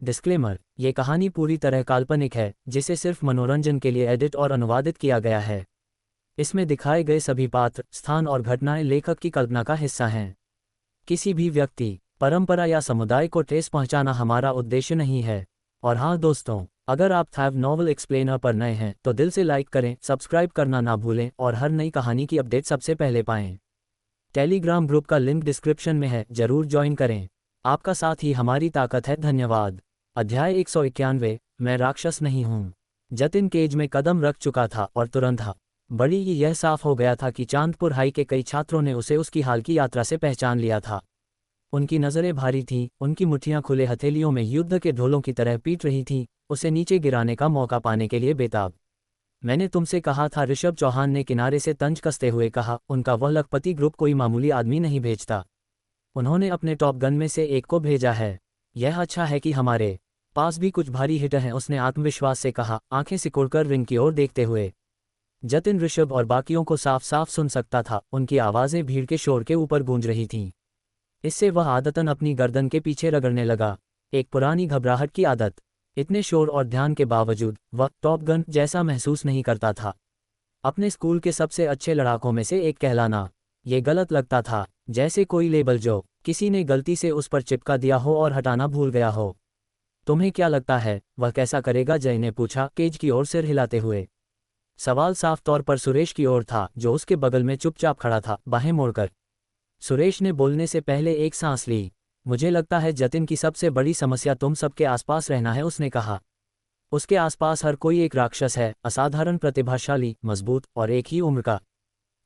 Disclaimer, ये कहानी पूरी तरह काल्पनिक है, जिसे सिर्फ मनोरंजन के लिए एडिट और अनुवादित किया गया है। इसमें दिखाए गए सभी पात्र, स्थान और घटनाएं लेखक की कल्पना का हिस्सा हैं। किसी भी व्यक्ति, परंपरा या समुदाय को ठेस पहुंचाना हमारा उद्देश्य नहीं है। और हाँ दोस्तों, अगर आप थैव नॉवल एक्सप्लेनर पर नए हैं तो दिल से लाइक करें, सब्सक्राइब करना ना भूलें और हर नई कहानी की अपडेट सबसे पहले पाएं। टेलीग्राम ग्रुप का लिंक डिस्क्रिप्शन में है, जरूर ज्वाइन करें। आपका साथ ही हमारी ताकत है। धन्यवाद। अध्याय 191, मैं राक्षस नहीं हूँ। जतिन केज में कदम रख चुका था और तुरंत बड़ी ही यह साफ हो गया था कि चांदपुर हाई के कई छात्रों ने उसे उसकी हाल की यात्रा से पहचान लिया था। उनकी नज़रें भारी थीं, उनकी मुट्ठियां खुले हथेलियों में युद्ध के ढोलों की तरह पीट रही थीं, उसे नीचे गिराने का मौका पाने के लिए बेताब। मैंने तुमसे कहा था, ऋषभ चौहान ने किनारे से तंज कसते हुए कहा। उनका वह लखपति ग्रुप कोई मामूली आदमी नहीं भेजता। उन्होंने अपने टॉप गन में से एक को भेजा है। यह अच्छा है कि हमारे पास भी कुछ भारी हिट हैं, उसने आत्मविश्वास से कहा, आंखें सिकुड़कर रिंग की ओर देखते हुए। जतिन ऋषभ और बाकियों को साफ साफ सुन सकता था, उनकी आवाज़ें भीड़ के शोर के ऊपर गूंज रही थीं। इससे वह आदतन अपनी गर्दन के पीछे रगड़ने लगा, एक पुरानी घबराहट की आदत। इतने शोर और ध्यान के बावजूद वह टॉप गन जैसा महसूस नहीं करता था। अपने स्कूल के सबसे अच्छे लड़ाकों में से एक कहलाना, ये गलत लगता था, जैसे कोई लेबल जो किसी ने गलती से उस पर चिपका दिया हो और हटाना भूल गया हो। तुम्हें क्या लगता है वह कैसा करेगा? जय ने पूछा, केज की ओर सिर हिलाते हुए। सवाल साफ तौर पर सुरेश की ओर था, जो उसके बगल में चुपचाप खड़ा था, बाहें मोड़कर। सुरेश ने बोलने से पहले एक सांस ली। मुझे लगता है जतिन की सबसे बड़ी समस्या तुम सबके आसपास रहना है, उसने कहा। उसके आसपास हर कोई एक राक्षस है, असाधारण प्रतिभाशाली, मजबूत और एक ही उम्र का।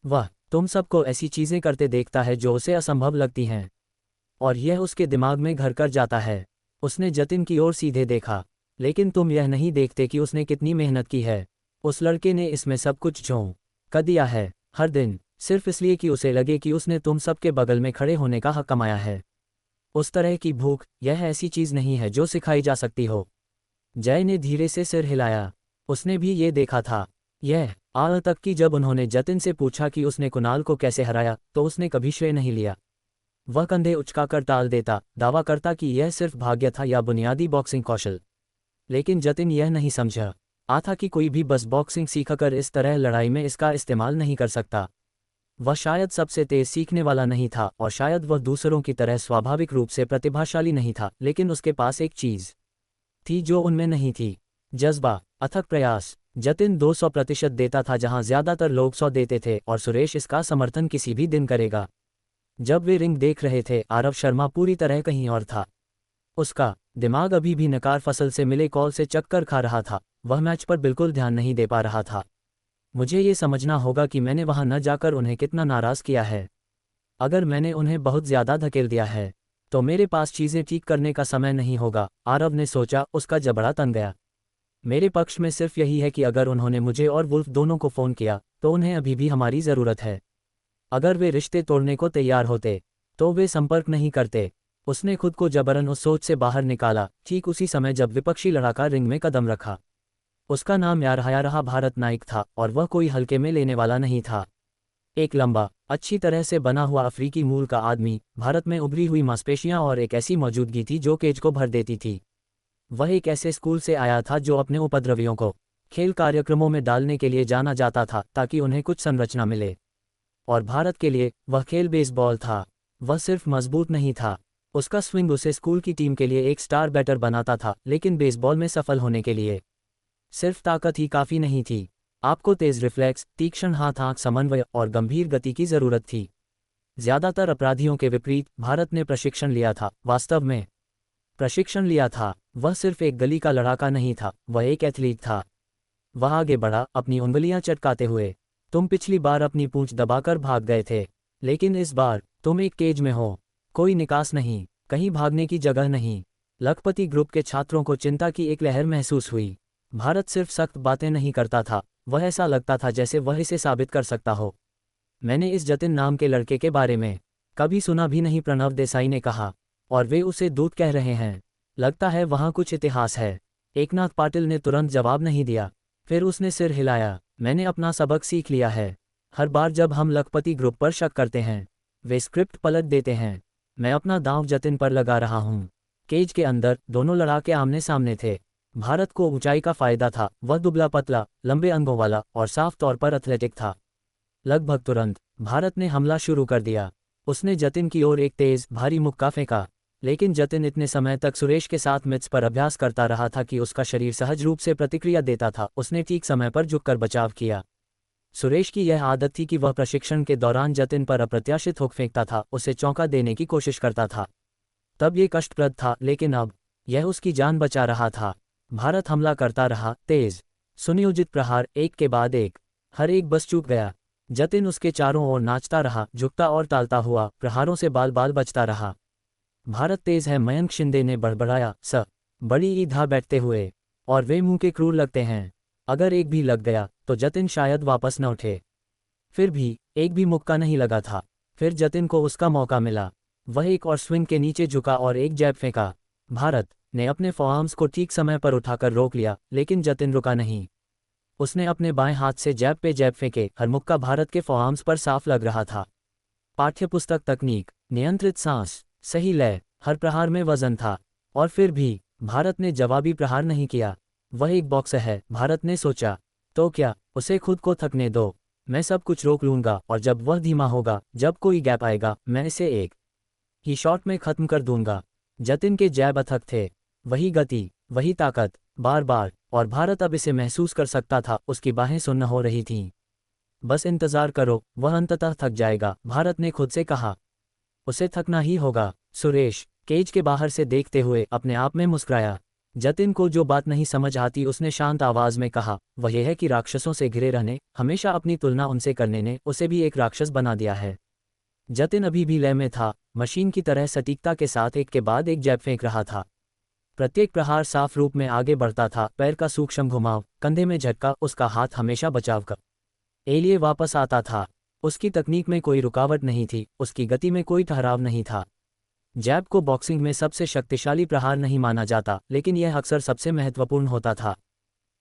वह तुम सबको ऐसी चीजें करते देखता है जो उसे असंभव लगती हैं, और यह उसके दिमाग में घर कर जाता है। उसने जतिन की ओर सीधे देखा। लेकिन तुम यह नहीं देखते कि उसने कितनी मेहनत की है। उस लड़के ने इसमें सब कुछ झोंक कर दिया है, हर दिन, सिर्फ इसलिए कि उसे लगे कि उसने तुम सबके बगल में खड़े होने का हक कमाया है। उस तरह की भूख, यह ऐसी चीज नहीं है जो सिखाई जा सकती हो। जय ने धीरे से सिर हिलाया। उसने भी ये देखा था। यह आज तक कि जब उन्होंने जतिन से पूछा कि उसने कुणाल को कैसे हराया, तो उसने कभी श्रेय नहीं लिया। वह कंधे उचकाकर टाल देता, दावा करता कि यह सिर्फ भाग्य था या बुनियादी बॉक्सिंग कौशल। लेकिन जतिन यह नहीं समझा था कि कोई भी बस बॉक्सिंग सीखकर इस तरह लड़ाई में इसका इस्तेमाल नहीं कर सकता। वह शायद सबसे तेज सीखने वाला नहीं था, और शायद वह दूसरों की तरह स्वाभाविक रूप से प्रतिभाशाली नहीं था, लेकिन उसके पास एक चीज थी जो उनमें नहीं थी, जज्बा, अथक प्रयास। जतिन 200% देता था जहां ज्यादातर लोग 100 देते थे, और सुरेश इसका समर्थन किसी भी दिन करेगा। जब वे रिंग देख रहे थे, आरव शर्मा पूरी तरह कहीं और था। उसका दिमाग अभी भी नकार फसल से मिले कॉल से चक्कर खा रहा था। वह मैच पर बिल्कुल ध्यान नहीं दे पा रहा था। मुझे ये समझना होगा कि मैंने वहां न जाकर उन्हें कितना नाराज किया है। अगर मैंने उन्हें बहुत ज्यादा धकेल दिया है, तो मेरे पास चीजें ठीक करने का समय नहीं होगा। आरव ने सोचा, उसका जबड़ा तन गया। मेरे पक्ष में सिर्फ यही है कि अगर उन्होंने मुझे और वुल्फ दोनों को फोन किया, तो उन्हें अभी भी हमारी जरूरत है। अगर वे रिश्ते तोड़ने को तैयार होते, तो वे संपर्क नहीं करते। उसने खुद को जबरन उस सोच से बाहर निकाला, ठीक उसी समय जब विपक्षी लड़ाका रिंग में कदम रखा। उसका नाम यारहा भारत नाइक था, और वह कोई हल्के में लेने वाला नहीं था। एक लंबा, अच्छी तरह से बना हुआ अफ्रीकी मूल का आदमी, भारत में उभरी हुई मांसपेशियां और एक ऐसी मौजूदगी थी जो केज को भर देती थी। वह एक ऐसे स्कूल से आया था जो अपने उपद्रवियों को खेल कार्यक्रमों में डालने के लिए जाना जाता था, ताकि उन्हें कुछ संरचना मिले। और भारत के लिए वह खेल बेसबॉल था। वह सिर्फ मजबूत नहीं था, उसका स्विंग उसे स्कूल की टीम के लिए एक स्टार बैटर बनाता था। लेकिन बेसबॉल में सफल होने के लिए सिर्फ ताकत ही काफ़ी नहीं थी। आपको तेज रिफ्लेक्स, तीक्ष्ण हाथ-आंख समन्वय और गंभीर गति की ज़रूरत थी। ज़्यादातर अपराधियों के विपरीत भारत ने प्रशिक्षण लिया था, वास्तव में प्रशिक्षण लिया था। वह सिर्फ एक गली का लड़ाका नहीं था, वह एक एथलीट था। वह आगे बढ़ा, अपनी उंगलियां चटकाते हुए। तुम पिछली बार अपनी पूंछ दबाकर भाग गए थे, लेकिन इस बार तुम एक केज में हो। कोई निकास नहीं, कहीं भागने की जगह नहीं। लखपति ग्रुप के छात्रों को चिंता की एक लहर महसूस हुई। भारत सिर्फ सख्त बातें नहीं करता था, वह ऐसा लगता था जैसे वह इसे साबित कर सकता हो। मैंने इस जतिन नाम के लड़के के बारे में कभी सुना भी नहीं, प्रणव देसाई ने कहा। और वे उसे दूत कह रहे हैं। लगता है वहाँ कुछ इतिहास है। एकनाथ पाटिल ने तुरंत जवाब नहीं दिया। फिर उसने सिर हिलाया। मैंने अपना सबक सीख लिया है। हर बार जब हम लखपति ग्रुप पर शक करते हैं, वे स्क्रिप्ट पलट देते हैं। मैं अपना दांव जतिन पर लगा रहा हूँ। केज के अंदर दोनों लड़ाके आमने सामने थे। भारत को ऊंचाई का फायदा था, वह दुबला पतला, लंबे अंगों वाला और साफ तौर पर एथलेटिक था। लगभग तुरंत भारत ने हमला शुरू कर दिया। उसने जतिन की ओर एक तेज भारी मुक्का फेंका, लेकिन जतिन इतने समय तक सुरेश के साथ मिथ्स पर अभ्यास करता रहा था कि उसका शरीर सहज रूप से प्रतिक्रिया देता था। उसने ठीक समय पर झुककर बचाव किया। सुरेश की यह आदत थी कि वह प्रशिक्षण के दौरान जतिन पर अप्रत्याशित हुक फेंकता था, उसे चौंका देने की कोशिश करता था। तब ये कष्टप्रद था, लेकिन अब यह उसकी जान बचा रहा था। भारत हमला करता रहा, तेज सुनियोजित प्रहार एक के बाद एक, हर एक बस चूक गया। जतिन उसके चारों ओर नाचता रहा, झुकता और टालता हुआ, प्रहारों से बाल बाल बचता रहा। भारत तेज है, मयंक शिंदे ने बड़बड़ाया, बड़ी ईधा बैठते हुए, और वे मुंह के क्रूर लगते हैं। अगर एक भी लग गया तो जतिन शायद वापस न उठे। फिर भी एक भी मुक्का नहीं लगा था। फिर जतिन को उसका मौका मिला। वह एक और स्विंग के नीचे झुका और एक जैब फेंका। भारत ने अपने फॉर्म्स को ठीक समय पर उठाकर रोक लिया, लेकिन जतिन रुका नहीं। उसने अपने बाएं हाथ से जैब पे जैब फेंके। हर मुक्का भारत के फॉर्म्स पर साफ लग रहा था। पाठ्यपुस्तक तकनीक, नियंत्रित सांस, सही लय, हर प्रहार में वजन था। और फिर भी भारत ने जवाबी प्रहार नहीं किया। वह एक बॉक्सर है, भारत ने सोचा। तो क्या, उसे खुद को थकने दो। मैं सब कुछ रोक लूंगा, और जब वह धीमा होगा, जब कोई गैप आएगा, मैं इसे एक ही शॉट में खत्म कर दूंगा। जतिन के जैब अथक थे, वही गति, वही ताकत, बार बार, और भारत अब इसे महसूस कर सकता था। उसकी बाहें सुन्न हो रही थीं। बस इंतजार करो, वह अंततः थक जाएगा, भारत ने खुद से कहा। उसे थकना ही होगा। सुरेश केज के बाहर से देखते हुए अपने आप में मुस्कुराया। जतिन को जो बात नहीं समझ आती, उसने शांत आवाज में कहा, वह यह है कि राक्षसों से घिरे रहने, हमेशा अपनी तुलना उनसे करने ने उसे भी एक राक्षस बना दिया है। जतिन अभी भी लय में था, मशीन की तरह सटीकता के साथ एक के बाद एक जैब फेंक रहा था। प्रत्येक प्रहार साफ रूप में आगे बढ़ता था। पैर का सूक्ष्म घुमाव, कंधे में झटका, उसका हाथ हमेशा बचाव का लिए वापस आता था। उसकी तकनीक में कोई रुकावट नहीं थी, उसकी गति में कोई ठहराव नहीं था। जैब को बॉक्सिंग में सबसे शक्तिशाली प्रहार नहीं माना जाता, लेकिन यह अक्सर सबसे महत्वपूर्ण होता था।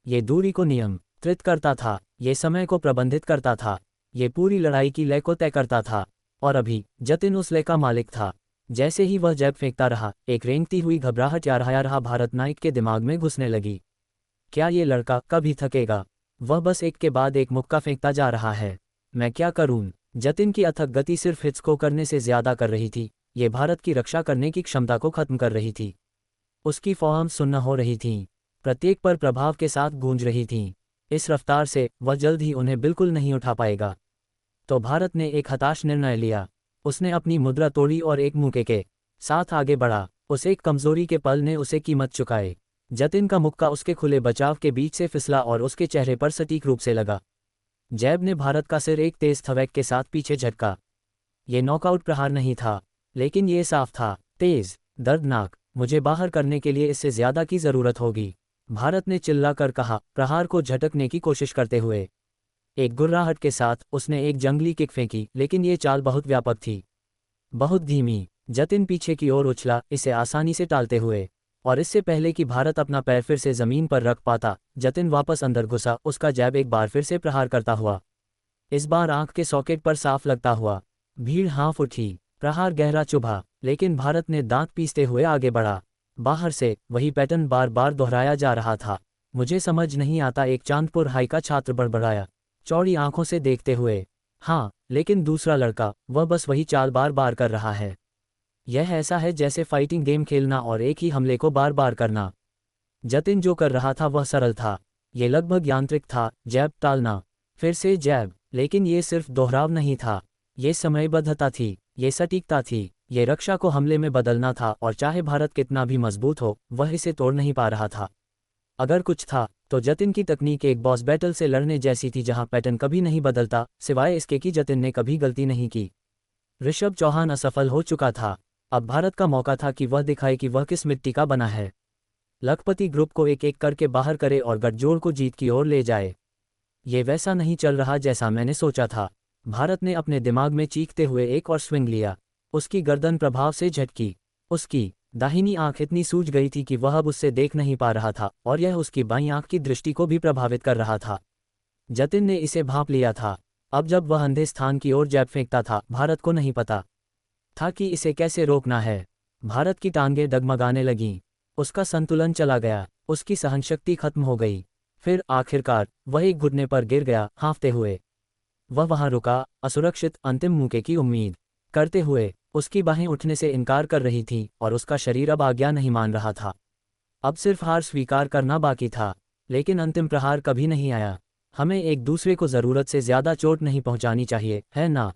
ये दूरी को नियंत्रित करता था, ये समय को प्रबंधित करता था, ये पूरी लड़ाई की लय को तय करता था। और अभी जतिन उस लय का मालिक था। जैसे ही वह जैब फेंकता रहा, एक रेंगती हुई घबराहट या रहा भारत नाइक के दिमाग में घुसने लगी। क्या ये लड़का कभी थकेगा? वह बस एक के बाद एक मुक्का फेंकता जा रहा है। मैं क्या करूं? जतिन की अथक गति सिर्फ हिट्स को करने से ज्यादा कर रही थी। ये भारत की रक्षा करने की क्षमता को खत्म कर रही थी। उसकी फॉर्म सुन्न हो रही थीं, प्रत्येक पर प्रभाव के साथ गूंज रही थीं। इस रफ्तार से वह जल्द ही उन्हें बिल्कुल नहीं उठा पाएगा। तो भारत ने एक हताश निर्णय लिया। उसने अपनी मुद्रा तोड़ी और एक मुक्के के साथ आगे बढ़ा। उस एक कमजोरी के पल ने उसे कीमत चुकाई। जतिन का मुक्का उसके खुले बचाव के बीच से फिसला और उसके चेहरे पर सटीक रूप से लगा। जैब ने भारत का सिर एक तेज थवैक के साथ पीछे झटका। ये नॉकआउट प्रहार नहीं था, लेकिन ये साफ था, तेज, दर्दनाक। मुझे बाहर करने के लिए इससे ज्यादा की जरूरत होगी, भारत ने चिल्लाकर कहा, प्रहार को झटकने की कोशिश करते हुए। एक गुर्राहट के साथ उसने एक जंगली किक फेंकी, लेकिन ये चाल बहुत व्यापक थी, बहुत धीमी। जतिन पीछे की ओर उछला, इसे आसानी से टालते हुए, और इससे पहले कि भारत अपना पैर फिर से जमीन पर रख पाता, जतिन वापस अंदर घुसा। उसका जैब एक बार फिर से प्रहार करता हुआ, इस बार आंख के सॉकेट पर साफ लगता हुआ। भीड़ हाँफ उठी, प्रहार गहरा चुभा, लेकिन भारत ने दांत पीसते हुए आगे बढ़ा। बाहर से वही पैटर्न बार बार दोहराया जा रहा था। मुझे समझ नहीं आता, एक चांदपुर हाई का छात्र बड़बड़ाया, चौड़ी आंखों से देखते हुए। हाँ, लेकिन दूसरा लड़का, वह बस वही चाल बार बार कर रहा है। यह ऐसा है जैसे फाइटिंग गेम खेलना और एक ही हमले को बार बार करना। जतिन जो कर रहा था वह सरल था, ये लगभग यांत्रिक था, जैब टालना, फिर से जैब। लेकिन ये सिर्फ दोहराव नहीं था, ये समयबद्धता थी, ये सटीकता थी, ये रक्षा को हमले में बदलना था। और चाहे भारत कितना भी मजबूत हो, वह इसे तोड़ नहीं पा रहा था। अगर कुछ था, तो जतिन की तकनीक एक बॉस बैटल से लड़ने जैसी थी, जहां पैटर्न कभी नहीं बदलता, सिवाय इसके कि जतिन ने कभी गलती नहीं की। ऋषभ चौहान असफल हो चुका था। अब भारत का मौका था कि वह दिखाए कि वह किस मिट्टी का बना है। लखपति ग्रुप को एक एक करके बाहर करे और गठजोड़ को जीत की ओर ले जाए। ये वैसा नहीं चल रहा जैसा मैंने सोचा था। भारत ने अपने दिमाग में चीखते हुए एक और स्विंग लिया। उसकी गर्दन प्रभाव से झटकी। उसकी दाहिनी आंख इतनी सूज गई थी कि वह अब उससे देख नहीं पा रहा था, और यह उसकी बाईं आंख की दृष्टि को भी प्रभावित कर रहा था। जतिन ने इसे भांप लिया था। अब जब वह अंधे स्थान की ओर जैब फेंकता था, भारत को नहीं पता था कि इसे कैसे रोकना है। भारत की टांगें डगमगाने लगीं। उसका संतुलन चला गया, उसकी सहनशक्ति खत्म हो गई। फिर आखिरकार वह एक घुटने पर गिर गया, हाँफते हुए। वह वहां रुका, असुरक्षित, अंतिम मौके की उम्मीद करते हुए। उसकी बाहें उठने से इनकार कर रही थीं और उसका शरीर अब आज्ञा नहीं मान रहा था। अब सिर्फ हार स्वीकार करना बाकी था। लेकिन अंतिम प्रहार कभी नहीं आया। हमें एक दूसरे को ज़रूरत से ज़्यादा चोट नहीं पहुंचानी चाहिए, है ना?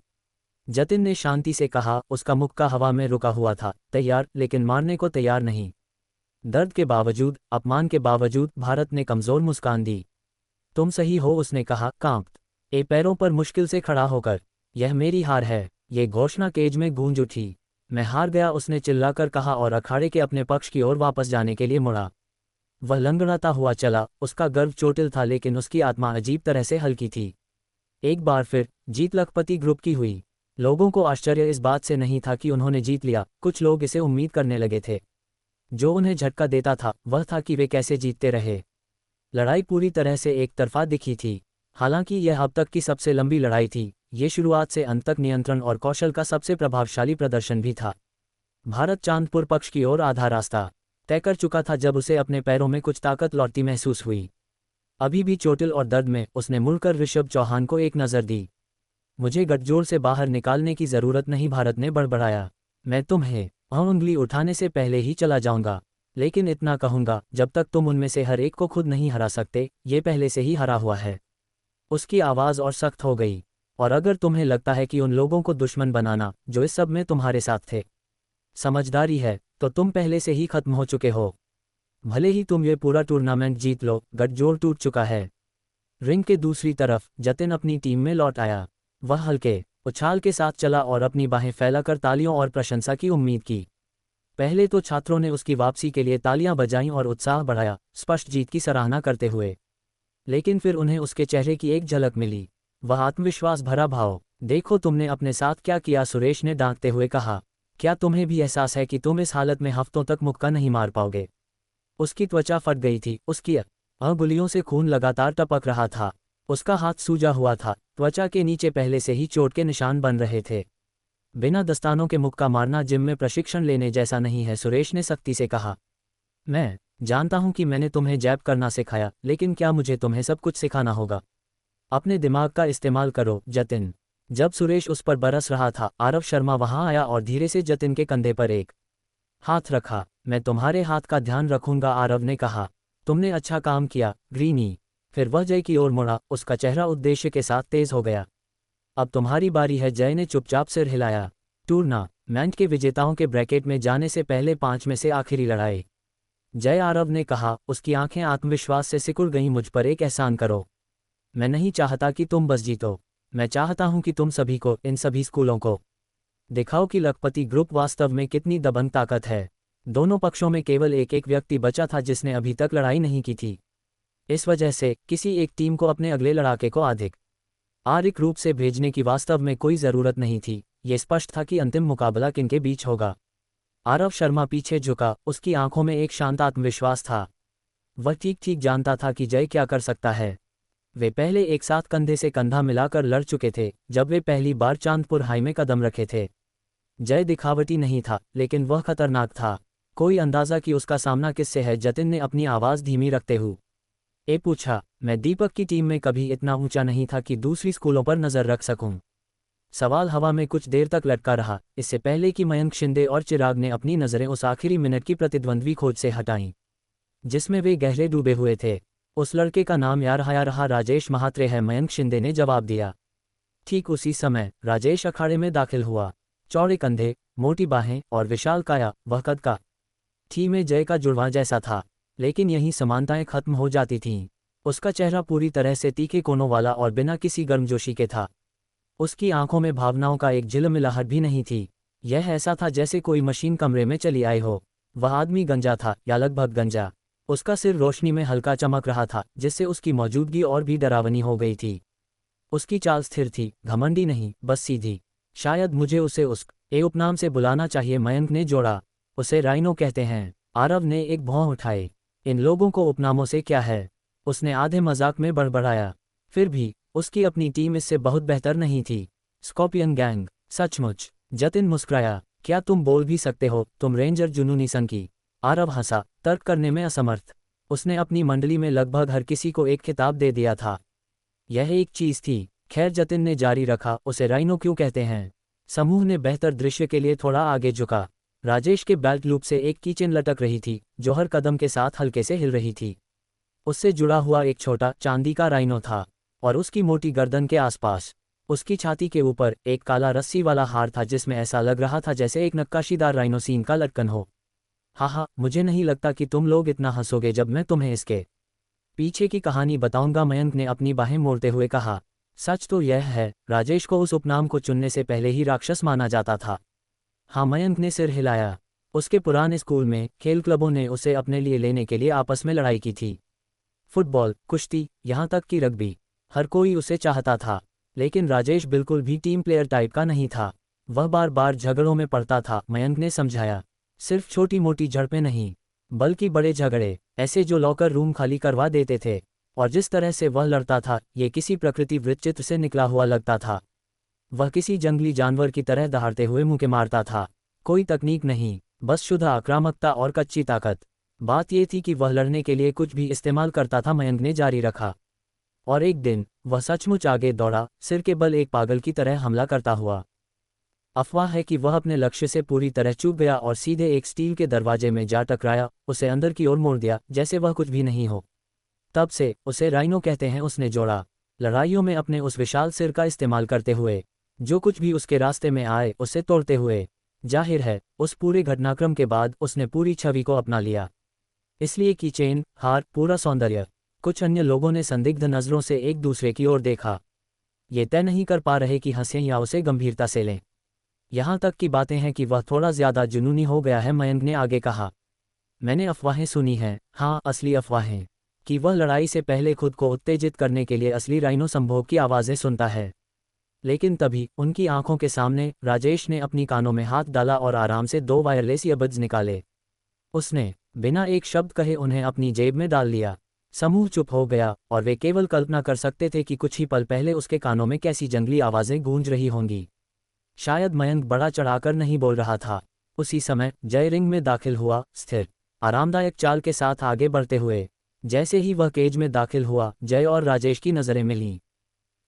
जतिन ने शांति से कहा, उसका मुक्का हवा में रुका हुआ था, तैयार, लेकिन मारने को तैयार नहीं। दर्द के बावजूद, अपमान के बावजूद भारत ने कमज़ोर मुस्कान दी। तुम सही हो, उसने कहा, कांपते पैरों पर मुश्किल से खड़ा होकर। यह मेरी हार है, ये घोषणा केज में गूंज उठी। मैं हार गया, उसने चिल्लाकर कहा और अखाड़े के अपने पक्ष की ओर वापस जाने के लिए मुड़ा। वह लंगड़ाता हुआ चला, उसका गर्व चोटिल था लेकिन उसकी आत्मा अजीब तरह से हल्की थी। एक बार फिर जीत लखपति ग्रुप की हुई। लोगों को आश्चर्य इस बात से नहीं था कि उन्होंने जीत लिया, कुछ लोग इसे उम्मीद करने लगे थे। जो उन्हें झटका देता था वह था कि वे कैसे जीतते रहे। लड़ाई पूरी तरह से एक तरफा दिखी थी। हालांकि यह अब तक की सबसे लंबी लड़ाई थी, ये शुरुआत से अंत तक नियंत्रण और कौशल का सबसे प्रभावशाली प्रदर्शन भी था। भारत चांदपुर पक्ष की ओर आधा रास्ता तय कर चुका था जब उसे अपने पैरों में कुछ ताकत लौटती महसूस हुई। अभी भी चोटिल और दर्द में उसने मुड़कर ऋषभ चौहान को एक नज़र दी। मुझे गठजोड़ से बाहर निकालने की ज़रूरत नहीं, भारत ने बड़बड़ाया। मैं तुम्हें उंगली उठाने से पहले ही चला जाऊंगा, लेकिन इतना कहूंगा, जब तक तुम उनमें से हर एक को खुद नहीं हरा सकते, ये पहले से ही हरा हुआ है। उसकी आवाज़ और सख्त हो गई। और अगर तुम्हें लगता है कि उन लोगों को दुश्मन बनाना जो इस सब में तुम्हारे साथ थे समझदारी है, तो तुम पहले से ही खत्म हो चुके हो। भले ही तुम ये पूरा टूर्नामेंट जीत लो, गठजोड़ टूट चुका है। रिंग के दूसरी तरफ जतिन अपनी टीम में लौट आया। वह हल्के उछाल के साथ चला और अपनी बाहें फैलाकर तालियों और प्रशंसा की उम्मीद की। पहले तो छात्रों ने उसकी वापसी के लिए तालियां बजाईं और उत्साह बढ़ाया, स्पष्ट जीत की सराहना करते हुए। लेकिन फिर उन्हें उसके चेहरे की एक झलक मिली, वह आत्मविश्वास भरा भाव। देखो तुमने अपने साथ क्या किया, सुरेश ने डांटते हुए कहा। क्या तुम्हें भी एहसास है कि तुम इस हालत में हफ्तों तक मुक्का नहीं मार पाओगे? उसकी त्वचा फट गई थी, उसकी अंगुलियों से खून लगातार टपक रहा था। उसका हाथ सूजा हुआ था, त्वचा के नीचे पहले से ही चोट के निशान बन रहे थे। बिना दस्तानों के मुक्का मारना जिम में प्रशिक्षण लेने जैसा नहीं है, सुरेश ने सख्ती से कहा। मैं जानता हूं कि मैंने तुम्हें जैब करना सिखाया, लेकिन क्या मुझे तुम्हें सब कुछ सिखाना होगा? अपने दिमाग का इस्तेमाल करो, जतिन। जब सुरेश उस पर बरस रहा था, आरव शर्मा वहां आया और धीरे से जतिन के कंधे पर एक हाथ रखा। मैं तुम्हारे हाथ का ध्यान रखूंगा, आरव ने कहा। तुमने अच्छा काम किया, ग्रीनी। फिर वह जय की ओर मुड़ा, उसका चेहरा उद्देश्य के साथ तेज हो गया। अब तुम्हारी बारी है, जय ने चुपचाप सिर हिलाया। टूर्नामेंट के विजेताओं के ब्रैकेट में जाने से पहले 5 में से आखिरी लड़ाई। जय, आरव ने कहा, उसकी आंखें आत्मविश्वास से सिकुड़ गईं। मुझ पर एक एहसान करो। मैं नहीं चाहता कि तुम बस जीतो, मैं चाहता हूं कि तुम सभी को, इन सभी स्कूलों को दिखाओ कि लखपति ग्रुप वास्तव में कितनी दबंग ताकत है। दोनों पक्षों में केवल एक एक व्यक्ति बचा था जिसने अभी तक लड़ाई नहीं की थी। इस वजह से किसी एक टीम को अपने अगले लड़ाके को अधिक आर्थिक रूप से भेजने की वास्तव में कोई ज़रूरत नहीं थी। ये स्पष्ट था कि अंतिम मुकाबला किनके बीच होगा। आरव शर्मा पीछे झुका, उसकी आंखों में एक शांत आत्मविश्वास था। वह ठीक ठीक जानता था कि जय क्या कर सकता है। वे पहले एक साथ कंधे से कंधा मिलाकर लड़ चुके थे जब वे पहली बार चांदपुर हाई में कदम रखे थे। जय दिखावटी नहीं था, लेकिन वह खतरनाक था। कोई अंदाज़ा कि उसका सामना किससे है? जतिन ने अपनी आवाज़ धीमी रखते हुए पूछा। मैं दीपक की टीम में कभी इतना ऊंचा नहीं था कि दूसरी स्कूलों पर नज़र रख सकूं। सवाल हवा में कुछ देर तक लटका रहा, इससे पहले कि मयंक शिंदे और चिराग ने अपनी नज़रें उस आखिरी मिनट की प्रतिद्वंद्वी खोज से हटाईं जिसमें वे गहरे डूबे हुए थे। उस लड़के का नाम यार हया रहा, राजेश महात्रे है, मयंक शिंदे ने जवाब दिया। ठीक उसी समय राजेश अखाड़े में दाखिल हुआ। चौड़े कंधे, मोटी बाहें और विशाल काया, वह कद का थी में जय का जुड़वां जैसा था, लेकिन यहीं समानताएं खत्म हो जाती थीं। उसका चेहरा पूरी तरह से तीखे कोनों वाला और बिना किसी गर्मजोशी के था। उसकी आंखों में भावनाओं का एक झिलमिलाहट भी नहीं थी। यह ऐसा था जैसे कोई मशीन कमरे में चली आई हो। वह आदमी गंजा था, या लगभग गंजा। उसका सिर रोशनी में हल्का चमक रहा था, जिससे उसकी मौजूदगी और भी डरावनी हो गई थी। उसकी चाल स्थिर थी, घमंडी नहीं, बस सीधी। शायद मुझे उसे उसके उपनाम से बुलाना चाहिए, मयंक ने जोड़ा। उसे राइनो कहते हैं। आरव ने एक भौं उठाई। इन लोगों को उपनामों से क्या है? उसने आधे मजाक में बड़बड़ाया। फिर भी उसकी अपनी टीम इससे बहुत बेहतर नहीं थी। स्कॉर्पियन गैंग, सचमुच? जतिन मुस्कुराया। क्या तुम बोल भी सकते हो, तुम रेंजर जुनूनी सन की। आरव हंसा, तर्क करने में असमर्थ। उसने अपनी मंडली में लगभग हर किसी को एक खिताब दे दिया था। यह एक चीज थी। खैर, जतिन ने जारी रखा, उसे राइनो क्यों कहते हैं। समूह ने बेहतर दृश्य के लिए थोड़ा आगे झुका। राजेश के बेल्ट लूप से एक कीचेन लटक रही थी, जो हर कदम के साथ हल्के से हिल रही थी। उससे जुड़ा हुआ एक छोटा चांदी का राइनो था, और उसकी मोटी गर्दन के आसपास, उसकी छाती के ऊपर, एक काला रस्सी वाला हार था जिसमें ऐसा लग रहा था जैसे एक नक्काशीदार राइनोसीन का लटकन हो। हाँ, मुझे नहीं लगता कि तुम लोग इतना हंसोगे जब मैं तुम्हें इसके पीछे की कहानी बताऊंगा, मयंक ने अपनी बाहें मोड़ते हुए कहा। सच तो यह है, राजेश को उस उपनाम को चुनने से पहले ही राक्षस माना जाता था। हाँ, मयंक ने सिर हिलाया। उसके पुराने स्कूल में खेल क्लबों ने उसे अपने लिए लेने के लिए आपस में लड़ाई की थी। फुटबॉल, कुश्ती, यहाँ तक कि रग्बी, हर कोई उसे चाहता था। लेकिन राजेश बिल्कुल भी टीम प्लेयर टाइप का नहीं था। वह बार बार झगड़ों में पड़ता था, मयंक ने समझाया। सिर्फ छोटी मोटी झड़पें नहीं, बल्कि बड़े झगड़े, ऐसे जो लॉकर रूम खाली करवा देते थे। और जिस तरह से वह लड़ता था, ये किसी प्रकृति वृत्तचित्र से निकला हुआ लगता था। वह किसी जंगली जानवर की तरह दहाड़ते हुए मुँके मारता था। कोई तकनीक नहीं, बस शुद्ध आक्रामकता और कच्ची ताकत। बात यह थी कि वह लड़ने के लिए कुछ भी इस्तेमाल करता था, मयंक ने जारी रखा। और एक दिन वह सचमुच आगे दौड़ा, सिर के बल एक पागल की तरह हमला करता हुआ। अफवाह है कि वह अपने लक्ष्य से पूरी तरह चूक गया और सीधे एक स्टील के दरवाजे में जा टकराया, उसे अंदर की ओर मोड़ दिया जैसे वह कुछ भी नहीं हो। तब से उसे राइनो कहते हैं, उसने जोड़ा। लड़ाइयों में अपने उस विशाल सिर का इस्तेमाल करते हुए, जो कुछ भी उसके रास्ते में आए उसे तोड़ते हुए। जाहिर है, उस पूरे घटनाक्रम के बाद उसने पूरी छवि को अपना लिया। इसलिए की चेन, हार, पूरा सौंदर्य। कुछ अन्य लोगों ने संदिग्ध नज़रों से एक दूसरे की ओर देखा। ये तय नहीं कर पा रहे कि हंसें या उसे गंभीरता से लें। यहाँ तक की बातें हैं कि वह थोड़ा ज्यादा जुनूनी हो गया है, मयंक ने आगे कहा। मैंने अफवाहें सुनी हैं, हाँ, असली अफवाहें, कि वह लड़ाई से पहले खुद को उत्तेजित करने के लिए असली राइनो संभोग की आवाज़ें सुनता है। लेकिन तभी उनकी आंखों के सामने राजेश ने अपनी कानों में हाथ डाला और आराम से 2 वायरलेस ईयरबड्स निकाले। उसने बिना एक शब्द कहे उन्हें अपनी जेब में डाल लिया। समूह चुप हो गया, और वे केवल कल्पना कर सकते थे कि कुछ ही पल पहले उसके कानों में कैसी जंगली आवाज़ें गूंज रही होंगी। शायद मयंक बड़ा चढ़ाकर नहीं बोल रहा था। उसी समय जय रिंग में दाखिल हुआ, स्थिर, आरामदायक चाल के साथ आगे बढ़ते हुए। जैसे ही वह केज में दाखिल हुआ, जय और राजेश की नज़रें मिलीं।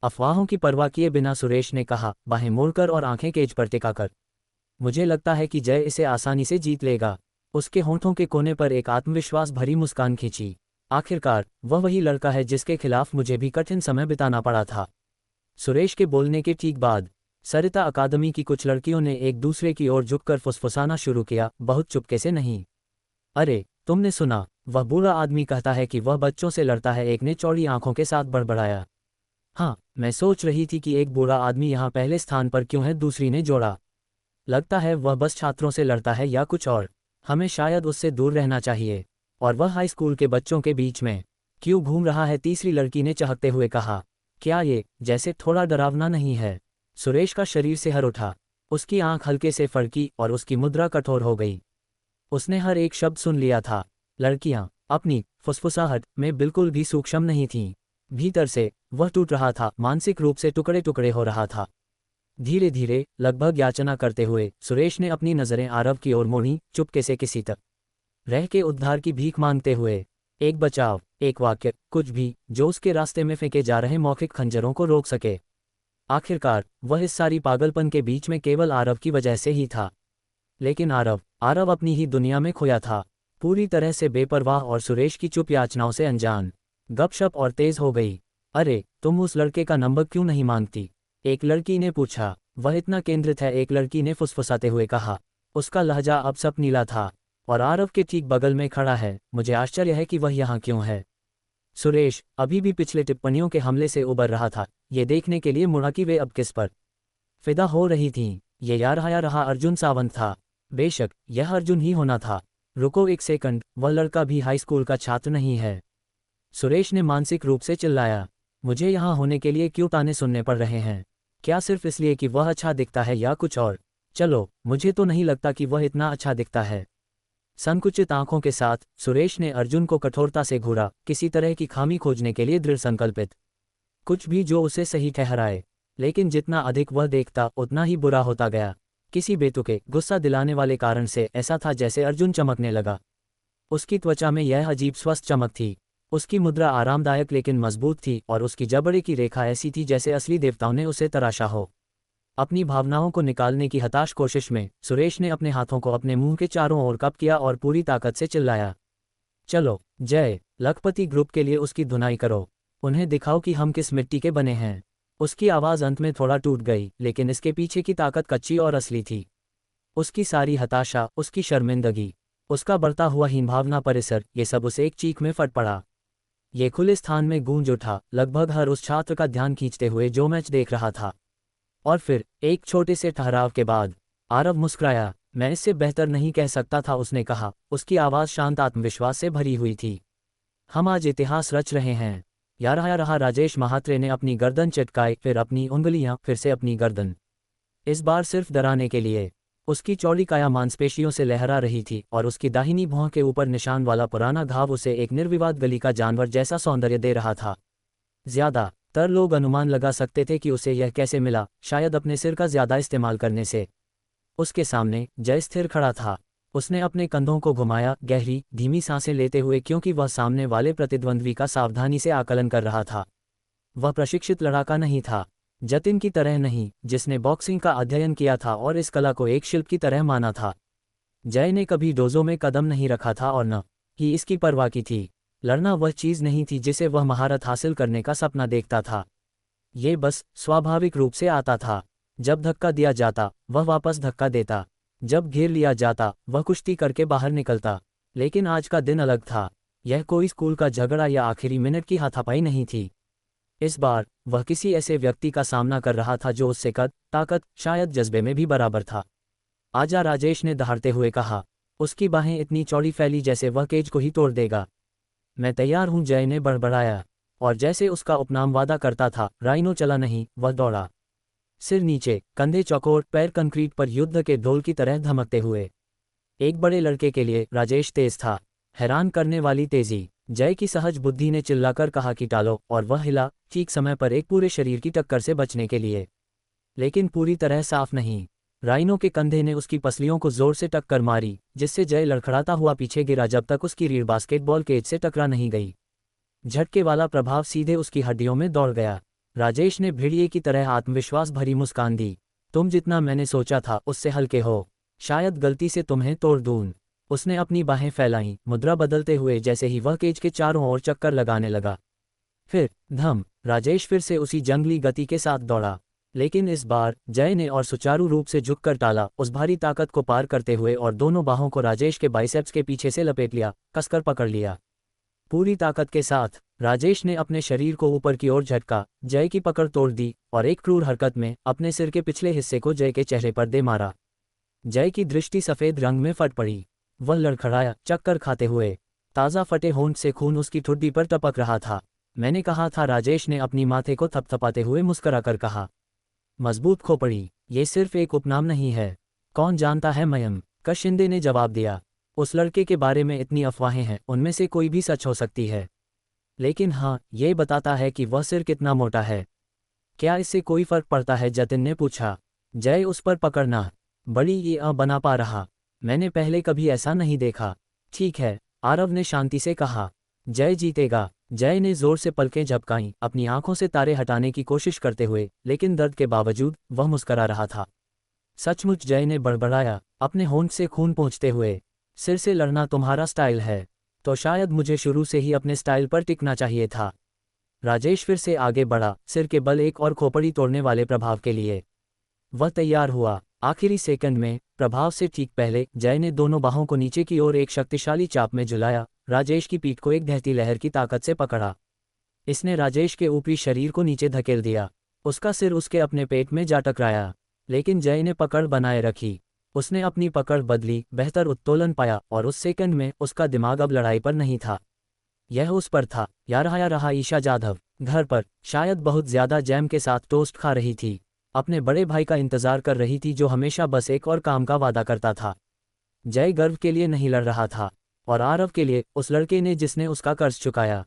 अफवाहों की परवाह किए बिना सुरेश ने कहा, बाहें मोड़कर और आंखें केज पर टिकाकर। मुझे लगता है कि जय इसे आसानी से जीत लेगा। उसके होंठों के कोने पर एक आत्मविश्वास भरी मुस्कान खींची। आखिरकार वह वही लड़का है जिसके खिलाफ मुझे भी कठिन समय बिताना पड़ा था। सुरेश के बोलने के ठीक बाद सरिता अकादमी की कुछ लड़कियों ने एक दूसरे की ओर झुककर फुसफुसाना शुरू किया, बहुत चुपके से नहीं। अरे, तुमने सुना, वह बूढ़ा आदमी कहता है कि वह बच्चों से लड़ता है, एक ने चौड़ी आंखों के साथ बड़बड़ाया। हाँ, मैं सोच रही थी कि एक बूढ़ा आदमी यहाँ पहले स्थान पर क्यों है, दूसरी ने जोड़ा। लगता है वह बस छात्रों से लड़ता है या कुछ और। हमें शायद उससे दूर रहना चाहिए। और वह हाई स्कूल के बच्चों के बीच में क्यों घूम रहा है, तीसरी लड़की ने चहकते हुए कहा। क्या ये जैसे थोड़ा डरावना नहीं है? सुरेश का शरीर से हर उठा। उसकी आंख हल्के से फड़की और उसकी मुद्रा कठोर हो गई। उसने हर एक शब्द सुन लिया था। लड़कियां अपनी फुसफुसाहट में बिल्कुल भी सूक्ष्म नहीं थीं। भीतर से वह टूट रहा था, मानसिक रूप से टुकड़े टुकड़े हो रहा था। धीरे धीरे, लगभग याचना करते हुए, सुरेश ने अपनी नज़रें आरव की ओर मोड़ी, चुपके से, किसी तक रह के उद्धार की भीख मांगते हुए। एक बचाव, एक वाक्य, कुछ भी जो उसके रास्ते में फेंके जा रहे मौखिक खंजरों को रोक सके। आखिरकार वह इस सारी पागलपन के बीच में केवल आरव की वजह से ही था। लेकिन आरव अपनी ही दुनिया में खोया था, पूरी तरह से बेपरवाह और सुरेश की चुप याचनाओं से अनजान। गपशप और तेज हो गई। अरे, तुम उस लड़के का नंबर क्यों नहीं मांगती? एक लड़की ने पूछा। वह इतना केंद्रित है, एक लड़की ने फुसफुसाते हुए कहा। उसका लहजा अब सब नीला था। और आरव के ठीक बगल में खड़ा है। मुझे आश्चर्य है कि वह यहाँ क्यों है। सुरेश अभी भी पिछले टिप्पणियों के हमले से उबर रहा था, ये देखने के लिए मुड़ा कि वे अब किस पर फिदा हो रही थीं। ये यार रहा अर्जुन सावंत था। बेशक यह अर्जुन ही होना था। रुको एक सेकंड, वह लड़का भी हाई स्कूल का छात्र नहीं है। सुरेश ने मानसिक रूप से चिल्लाया। मुझे यहाँ होने के लिए क्यों ताने सुनने पड़ रहे हैं? क्या सिर्फ इसलिए कि वह अच्छा दिखता है या कुछ और? चलो, मुझे तो नहीं लगता कि वह इतना अच्छा दिखता है। संकुचित आंखों के साथ सुरेश ने अर्जुन को कठोरता से घूरा, किसी तरह की खामी खोजने के लिए दृढ़ संकल्पित। कुछ भी जो उसे सही ठहराए। लेकिन जितना अधिक वह देखता, उतना ही बुरा होता गया। किसी बेतुके गुस्सा दिलाने वाले कारण से ऐसा था जैसे अर्जुन चमकने लगा। उसकी त्वचा में यह अजीब स्वस्थ चमक थी। उसकी मुद्रा आरामदायक लेकिन मजबूत थी और उसकी जबड़े की रेखा ऐसी थी जैसे असली देवताओं ने उसे तराशा हो। अपनी भावनाओं को निकालने की हताश कोशिश में सुरेश ने अपने हाथों को अपने मुंह के चारों ओर कप किया और पूरी ताकत से चिल्लाया, चलो जय, लखपति ग्रुप के लिए उसकी धुनाई करो। उन्हें दिखाओ कि हम किस मिट्टी के बने हैं। उसकी आवाज़ अंत में थोड़ा टूट गई, लेकिन इसके पीछे की ताकत कच्ची और असली थी। उसकी सारी हताशा, उसकी शर्मिंदगी, उसका बढ़ता हुआ हीनभावना परिसर, ये सब उसे एक चीख में फट पड़ा। ये खुले स्थान में गूंज उठा, लगभग हर उस छात्र का ध्यान खींचते हुए जो मैच देख रहा था। और फिर एक छोटे से ठहराव के बाद आरव मुस्कुराया। मैं इससे बेहतर नहीं कह सकता था, उसने कहा। उसकी आवाज़ शांत आत्मविश्वास से भरी हुई थी। हम आज इतिहास रच रहे हैं। यार रहा राजेश महात्रे ने अपनी गर्दन चटकाई, फिर अपनी उंगलियां, फिर से अपनी गर्दन। इस बार सिर्फ डराने के लिए। उसकी चौड़ी काया मांसपेशियों से लहरा रही थी और उसकी दाहिनी भौं के ऊपर निशान वाला पुराना घाव उसे एक निर्विवाद गली का जानवर जैसा सौंदर्य दे रहा था। ज्यादातर लोग अनुमान लगा सकते थे कि उसे यह कैसे मिला, शायद अपने सिर का ज्यादा इस्तेमाल करने से। उसके सामने जय स्थिर खड़ा था। उसने अपने कंधों को घुमाया, गहरी धीमी सांसें लेते हुए, क्योंकि वह सामने वाले प्रतिद्वंद्वी का सावधानी से आकलन कर रहा था। वह प्रशिक्षित लड़ाका नहीं था, जतिन की तरह नहीं, जिसने बॉक्सिंग का अध्ययन किया था और इस कला को एक शिल्प की तरह माना था। जय ने कभी डोजो में कदम नहीं रखा था और न ही इसकी परवाह की थी। लड़ना वह चीज़ नहीं थी जिसे वह महारत हासिल करने का सपना देखता था। ये बस स्वाभाविक रूप से आता था। जब धक्का दिया जाता वह वापस धक्का देता, जब घेर लिया जाता वह कुश्ती करके बाहर निकलता। लेकिन आज का दिन अलग था। यह कोई स्कूल का झगड़ा या आखिरी मिनट की हाथापाई नहीं थी। इस बार वह किसी ऐसे व्यक्ति का सामना कर रहा था जो उससे कद, ताकत, शायद जज्बे में भी बराबर था। आजा, राजेश ने दहाड़ते हुए कहा। उसकी बाहें इतनी चौड़ी फैली जैसे वह केज को ही तोड़ देगा। मैं तैयार हूं, जय ने बड़बड़ाया। और जैसे उसका उपनाम वादा करता था, राइनो चला नहीं, वह दौड़ा। सिर नीचे, कंधे चौकोर, पैर कंक्रीट पर युद्ध के ढोल की तरह धमकते हुए। एक बड़े लड़के के लिए राजेश तेज था, हैरान करने वाली तेजी। जय की सहज बुद्धि ने चिल्लाकर कहा कि टालो, और वह हिला, ठीक समय पर, एक पूरे शरीर की टक्कर से बचने के लिए, लेकिन पूरी तरह साफ नहीं। राइनो के कंधे ने उसकी पसलियों को जोर से टक्कर मारी, जिससे जय लड़खड़ाता हुआ पीछे गिरा जब तक उसकी रीढ़ बास्केटबॉल केज से टकरा नहीं गई। झटके वाला प्रभाव सीधे उसकी हड्डियों में दौड़ गया। राजेश ने भेड़िए की तरह आत्मविश्वास भरी मुस्कान दी। तुम जितना मैंने सोचा था उससे हल्के हो, शायद गलती से तुम्हें तोड़ दूं। उसने अपनी बाहें फैलाईं, मुद्रा बदलते हुए, जैसे ही वह केज के चारों ओर चक्कर लगाने लगा। फिर धम, राजेश फिर से उसी जंगली गति के साथ दौड़ा, लेकिन इस बार जय ने और सुचारू रूप से झुककर टाला, उस भारी ताकत को पार करते हुए, और दोनों बाहों को राजेश के बाइसेप्स के पीछे से लपेट लिया, कसकर पकड़ लिया। पूरी ताकत के साथ राजेश ने अपने शरीर को ऊपर की ओर झटका, जय की पकड़ तोड़ दी और एक क्रूर हरकत में अपने सिर के पिछले हिस्से को जय के चेहरे पर दे मारा। जय की दृष्टि सफ़ेद रंग में फट पड़ी। वह लड़खड़ाया, चक्कर खाते हुए। ताज़ा फटे होंठ से खून उसकी ठुड्डी पर टपक रहा था। मैंने कहा था, राजेश ने अपनी माथे को थपथपाते हुए मुस्कुराकर कहा। मजबूत खोपड़ी, ये सिर्फ एक उपनाम नहीं है। कौन जानता है, मयंक का शिंदे ने जवाब दिया। उस लड़के के बारे में इतनी अफवाहें हैं, उनमें से कोई भी सच हो सकती है, लेकिन हाँ, ये बताता है कि वह सिर कितना मोटा है। क्या इससे कोई फर्क पड़ता है, जतिन ने पूछा। जय उस पर पकड़ना बड़ी ये बना पा रहा। मैंने पहले कभी ऐसा नहीं देखा। ठीक है, आरव ने शांति से कहा। जय जीतेगा। जय ने जोर से पलकें झपकाईं, अपनी आंखों से तारे हटाने की कोशिश करते हुए, लेकिन दर्द के बावजूद वह मुस्करा रहा था। सचमुच, जय ने बड़बड़ाया, अपने होंठ से खून पोंछते हुए। सिर से लड़ना तुम्हारा स्टाइल है, तो शायद मुझे शुरू से ही अपने स्टाइल पर टिकना चाहिए था। राजेश फिर से आगे बढ़ा, सिर के बल एक और खोपड़ी तोड़ने वाले प्रभाव के लिए। वह तैयार हुआ। आखिरी सेकंड में, प्रभाव से ठीक पहले, जय ने दोनों बाहों को नीचे की ओर एक शक्तिशाली चाप में झुलाया, राजेश की पीठ को एक ढहती लहर की ताकत से पकड़ा। इसने राजेश के ऊपरी शरीर को नीचे धकेल दिया। उसका सिर उसके अपने पेट में जा टकराया, लेकिन जय ने पकड़ बनाए रखी। उसने अपनी पकड़ बदली, बेहतर उत्तोलन पाया, और उस सेकंड में उसका दिमाग अब लड़ाई पर नहीं था, यह उस पर था। या रहा ईशा जाधव घर पर शायद बहुत ज्यादा जैम के साथ टोस्ट खा रही थी। अपने बड़े भाई का इंतजार कर रही थी, जो हमेशा बस एक और काम का वादा करता था। जय गर्व के लिए नहीं लड़ रहा था, और आरव के लिए, उस लड़के ने जिसने उसका कर्ज चुकाया,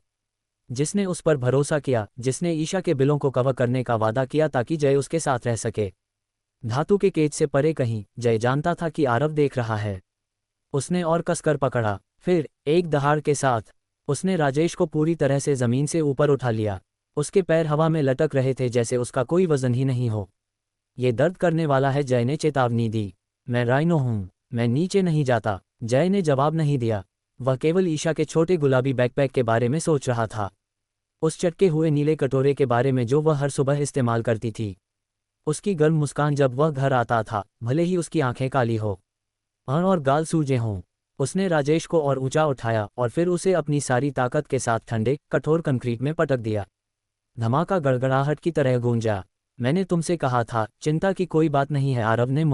जिसने उस पर भरोसा किया, जिसने ईशा के बिलों को कवर करने का वादा किया ताकि जय उसके साथ रह सके। धातु के केज से परे कहीं जय जानता था कि आरव देख रहा है। उसने और कसकर पकड़ा। फिर एक दहाड़ के साथ उसने राजेश को पूरी तरह से जमीन से ऊपर उठा लिया। उसके पैर हवा में लटक रहे थे जैसे उसका कोई वजन ही नहीं हो। ये दर्द करने वाला है, जय ने चेतावनी दी। मैं राइनो हूँ, मैं नीचे नहीं जाता। जय ने जवाब नहीं दिया। वह केवल ईशा के छोटे गुलाबी बैकपैक के बारे में सोच रहा था, उस चटके हुए नीले कटोरे के बारे में जो वह हर सुबह इस्तेमाल करती थी, उसकी गर्म मुस्कान जब वह घर आता था, भले ही उसकी आंखें काली हो और गाल सूजे हों। उसने राजेश को और ऊंचा उठाया और फिर उसे अपनी सारी ताकत के साथ ठंडे कठोर कंक्रीट में पटक दिया। धमाका गड़गड़ाहट की तरह गूंजा। मैंने तुमसे कहा था, चिंता की कोई बात नहीं है, आरव ने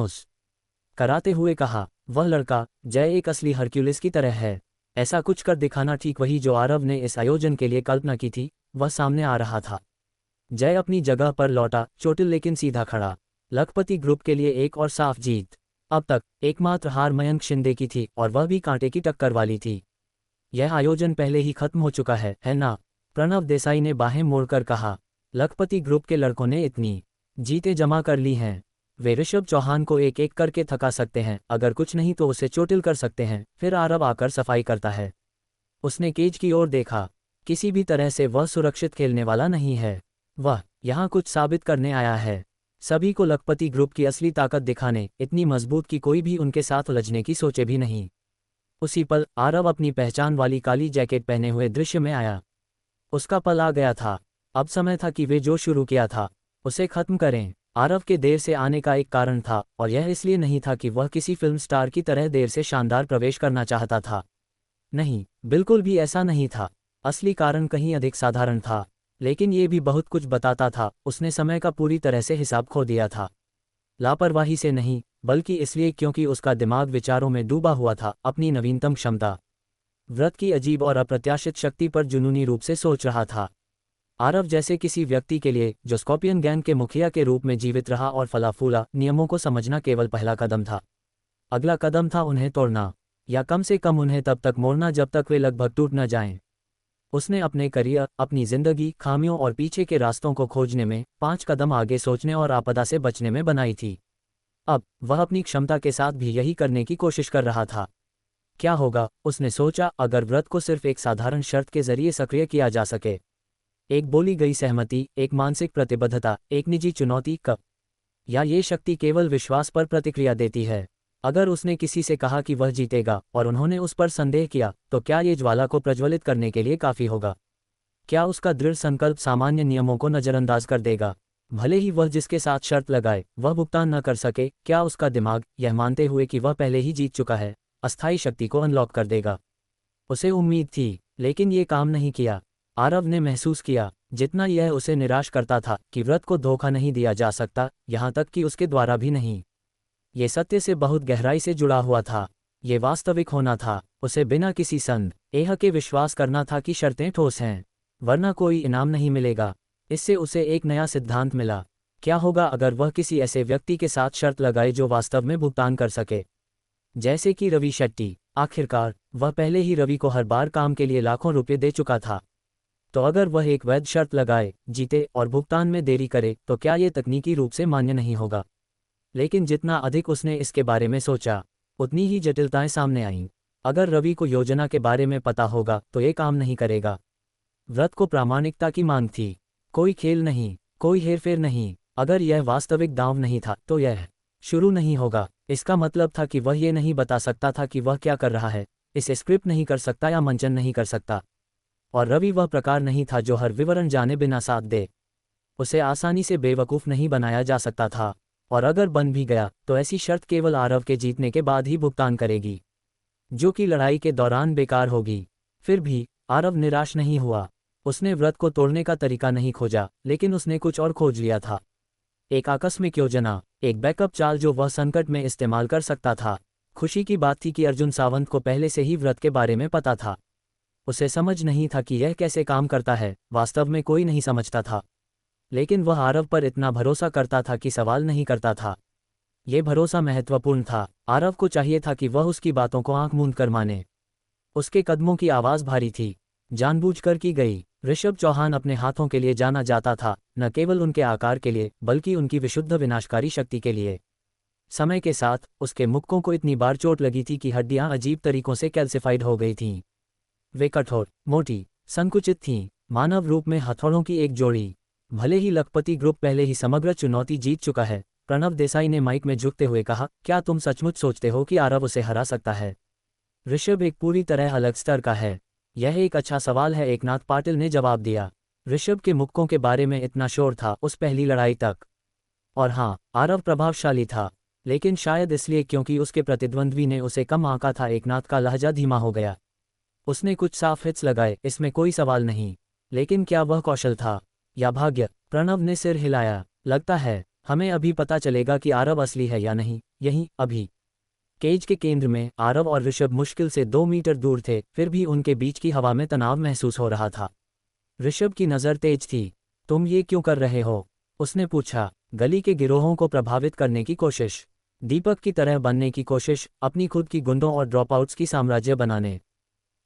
कराते हुए कहा। वह लड़का जय एक असली हरक्यूलिस की तरह है। ऐसा कुछ कर दिखाना, ठीक वही जो आरव ने इस आयोजन के लिए कल्पना की थी, वह सामने आ रहा था। जय अपनी जगह पर लौटा, चोटिल लेकिन सीधा खड़ा। लखपति ग्रुप के लिए एक और साफ जीत। अब तक एकमात्र हार मयंक शिंदे की थी और वह भी कांटे की टक्कर वाली थी। यह आयोजन पहले ही खत्म हो चुका है ना? प्रणव देसाई ने बाहें मोड़कर कहा। लखपति ग्रुप के लड़कों ने इतनी जीतें जमा कर ली हैं, वे ऋषभ चौहान को एक एक करके थका सकते हैं, अगर कुछ नहीं तो उसे चोटिल कर सकते हैं। फिर आरव आकर सफाई करता है। उसने केज की ओर देखा। किसी भी तरह से वह सुरक्षित खेलने वाला नहीं है। वह यहाँ कुछ साबित करने आया है। सभी को लखपति ग्रुप की असली ताकत दिखाने, इतनी मजबूत कि कोई भी उनके साथ उलझने की सोचे भी नहीं। उसी पल आरव अपनी पहचान वाली काली जैकेट पहने हुए दृश्य में आया। उसका पल आ गया था। अब समय था कि वे जो शुरू किया था उसे खत्म करें। आरव के देर से आने का एक कारण था, और यह इसलिए नहीं था कि वह किसी फिल्म स्टार की तरह देर से शानदार प्रवेश करना चाहता था। नहीं, बिल्कुल भी ऐसा नहीं था। असली कारण कहीं अधिक साधारण था, लेकिन ये भी बहुत कुछ बताता था। उसने समय का पूरी तरह से हिसाब खो दिया था। लापरवाही से नहीं, बल्कि इसलिए क्योंकि उसका दिमाग विचारों में डूबा हुआ था, अपनी नवीनतम क्षमता, व्रत की अजीब और अप्रत्याशित शक्ति पर जुनूनी रूप से सोच रहा था। आरव जैसे किसी व्यक्ति के लिए जो स्कॉर्पियन गैंग के मुखिया के रूप में जीवित रहा और फला फूला, नियमों को समझना केवल पहला कदम था। अगला कदम था उन्हें तोड़ना, या कम से कम उन्हें तब तक मोड़ना जब तक वे लगभग टूट न जाएं। उसने अपने करियर, अपनी जिंदगी, खामियों और पीछे के रास्तों को खोजने में 5 कदम आगे सोचने और आपदा से बचने में बनाई थी। अब वह अपनी क्षमता के साथ भी यही करने की कोशिश कर रहा था। क्या होगा, उसने सोचा, अगर व्रत को सिर्फ एक साधारण शर्त के जरिए सक्रिय किया जा सके। एक बोली गई सहमति, एक मानसिक प्रतिबद्धता, एक निजी चुनौती, कब या ये शक्ति केवल विश्वास पर प्रतिक्रिया देती है। अगर उसने किसी से कहा कि वह जीतेगा और उन्होंने उस पर संदेह किया, तो क्या ये ज्वाला को प्रज्वलित करने के लिए काफ़ी होगा? क्या उसका दृढ़ संकल्प सामान्य नियमों को नज़रअंदाज कर देगा? भले ही वह जिसके साथ शर्त लगाए वह भुगतान न कर सके, क्या उसका दिमाग, यह मानते हुए कि वह पहले ही जीत चुका है, अस्थायी शक्ति को अनलॉक कर देगा? उसे उम्मीद थी, लेकिन ये काम नहीं किया। आरव ने महसूस किया, जितना यह उसे निराश करता था, कि व्रत को धोखा नहीं दिया जा सकता, यहाँ तक कि उसके द्वारा भी नहीं। ये सत्य से बहुत गहराई से जुड़ा हुआ था। ये वास्तविक होना था। उसे बिना किसी संदेह के विश्वास करना था कि शर्तें ठोस हैं, वरना कोई इनाम नहीं मिलेगा। इससे उसे एक नया सिद्धांत मिला। क्या होगा अगर वह किसी ऐसे व्यक्ति के साथ शर्त लगाए जो वास्तव में भुगतान कर सके? जैसे कि रवि शेट्टी। आखिरकार वह पहले ही रवि को हर बार काम के लिए लाखों रुपये दे चुका था। तो अगर वह एक वैध शर्त लगाए, जीते और भुगतान में देरी करे, तो क्या ये तकनीकी रूप से मान्य नहीं होगा? लेकिन जितना अधिक उसने इसके बारे में सोचा, उतनी ही जटिलताएं सामने आईं। अगर रवि को योजना के बारे में पता होगा तो ये काम नहीं करेगा। व्रत को प्रामाणिकता की मांग थी, कोई खेल नहीं, कोई हेरफेर नहीं। अगर यह वास्तविक दांव नहीं था तो यह शुरू नहीं होगा। इसका मतलब था कि वह ये नहीं बता सकता था कि वह क्या कर रहा है, इसे स्क्रिप्ट नहीं कर सकता या मंचन नहीं कर सकता। और रवि वह प्रकार नहीं था जो हर विवरण जाने बिना साथ दे। उसे आसानी से बेवकूफ़ नहीं बनाया जा सकता था, और अगर बन भी गया तो ऐसी शर्त केवल आरव के जीतने के बाद ही भुगतान करेगी, जो कि लड़ाई के दौरान बेकार होगी। फिर भी आरव निराश नहीं हुआ। उसने व्रत को तोड़ने का तरीका नहीं खोजा, लेकिन उसने कुछ और खोज लिया था। एक आकस्मिक योजना, एक बैकअप चाल जो वह संकट में इस्तेमाल कर सकता था। खुशी की बात थी कि अर्जुन सावंत को पहले से ही व्रत के बारे में पता था। उसे समझ नहीं था कि यह कैसे काम करता है, वास्तव में कोई नहीं समझता था। लेकिन वह आरव पर इतना भरोसा करता था कि सवाल नहीं करता था। ये भरोसा महत्वपूर्ण था। आरव को चाहिए था कि वह उसकी बातों को आंख मूंद कर माने। उसके कदमों की आवाज़ भारी थी, जानबूझकर की गई। ऋषभ चौहान अपने हाथों के लिए जाना जाता था, न केवल उनके आकार के लिए बल्कि उनकी विशुद्ध विनाशकारी शक्ति के लिए। समय के साथ उसके मुक्कों को इतनी बार चोट लगी थी कि हड्डियां अजीब तरीकों से कैल्सिफाइड हो गई थीं। वे कठोर, मोटी, संकुचित थीं, मानव रूप में हथौड़ों की एक जोड़ी। भले ही लखपति ग्रुप पहले ही समग्र चुनौती जीत चुका है, प्रणव देसाई ने माइक में झुकते हुए कहा, क्या तुम सचमुच सोचते हो कि आरव उसे हरा सकता है? ऋषभ एक पूरी तरह अलग स्तर का है। यह एक अच्छा सवाल है, एकनाथ पाटिल ने जवाब दिया। ऋषभ के मुक्कों के बारे में इतना शोर था उस पहली लड़ाई तक। और हाँ, आरव प्रभावशाली था, लेकिन शायद इसलिए क्योंकि उसके प्रतिद्वंद्वी ने उसे कम आंका था। एकनाथ का लहजा धीमा हो गया। उसने कुछ साफ हिट्स लगाए, इसमें कोई सवाल नहीं, लेकिन क्या वह कौशल था या भाग्य? प्रणव ने सिर हिलाया। लगता है हमें अभी पता चलेगा कि आरव असली है या नहीं, यहीं अभी। केज के केंद्र में आरव और ऋषभ मुश्किल से 2 मीटर दूर थे, फिर भी उनके बीच की हवा में तनाव महसूस हो रहा था। ऋषभ की नज़र तेज थी। तुम ये क्यों कर रहे हो? उसने पूछा। गली के गिरोहों को प्रभावित करने की कोशिश, दीपक की तरह बनने की कोशिश, अपनी खुद की गुंडों और ड्रॉपआउट्स की साम्राज्य बनाने।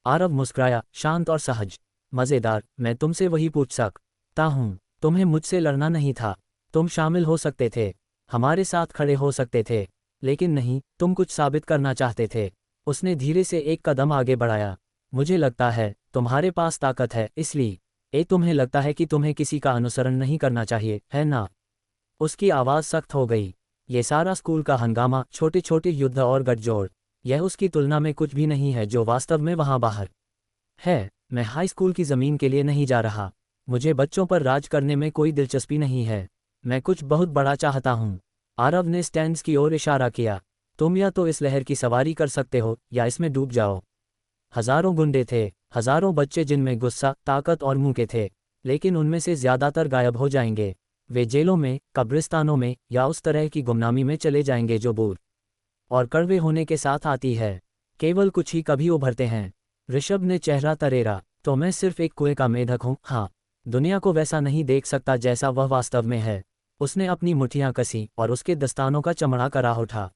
आरव मुस्कुराया, शांत और सहज। मज़ेदार, मैं तुमसे वही पूछ सकता हूँ। तुम्हें मुझसे लड़ना नहीं था। तुम शामिल हो सकते थे, हमारे साथ खड़े हो सकते थे, लेकिन नहीं, तुम कुछ साबित करना चाहते थे। उसने धीरे से एक कदम आगे बढ़ाया। मुझे लगता है तुम्हारे पास ताकत है, इसलिए तुम्हें लगता है कि तुम्हें किसी का अनुसरण नहीं करना चाहिए, है ना? उसकी आवाज़ सख्त हो गई। ये सारा स्कूल का हंगामा, छोटे छोटे युद्ध और गठजोड़, यह उसकी तुलना में कुछ भी नहीं है जो वास्तव में वहाँ बाहर है। मैं हाई स्कूल की ज़मीन के लिए नहीं जा रहा। मुझे बच्चों पर राज करने में कोई दिलचस्पी नहीं है। मैं कुछ बहुत बड़ा चाहता हूँ। आरव ने स्टैंड्स की ओर इशारा किया। तुम या तो इस लहर की सवारी कर सकते हो या इसमें डूब जाओ। हजारों गुंडे थे, हजारों बच्चे जिनमें गुस्सा, ताकत और मुंह के थे, लेकिन उनमें से ज्यादातर गायब हो जाएंगे। वे जेलों में, कब्रिस्तानों में या उस तरह की गुमनामी में चले जाएंगे जो बूढ़ और कड़वे होने के साथ आती है। केवल कुछ ही कभी उभरते हैं। ऋषभ ने चेहरा तरेरा। तो मैं सिर्फ एक कुएं का मेढक हूँ, हाँ। दुनिया को वैसा नहीं देख सकता जैसा वह वास्तव में है। उसने अपनी मुठ्ठियां कसी और उसके दस्तानों का चमड़ा करा उठा।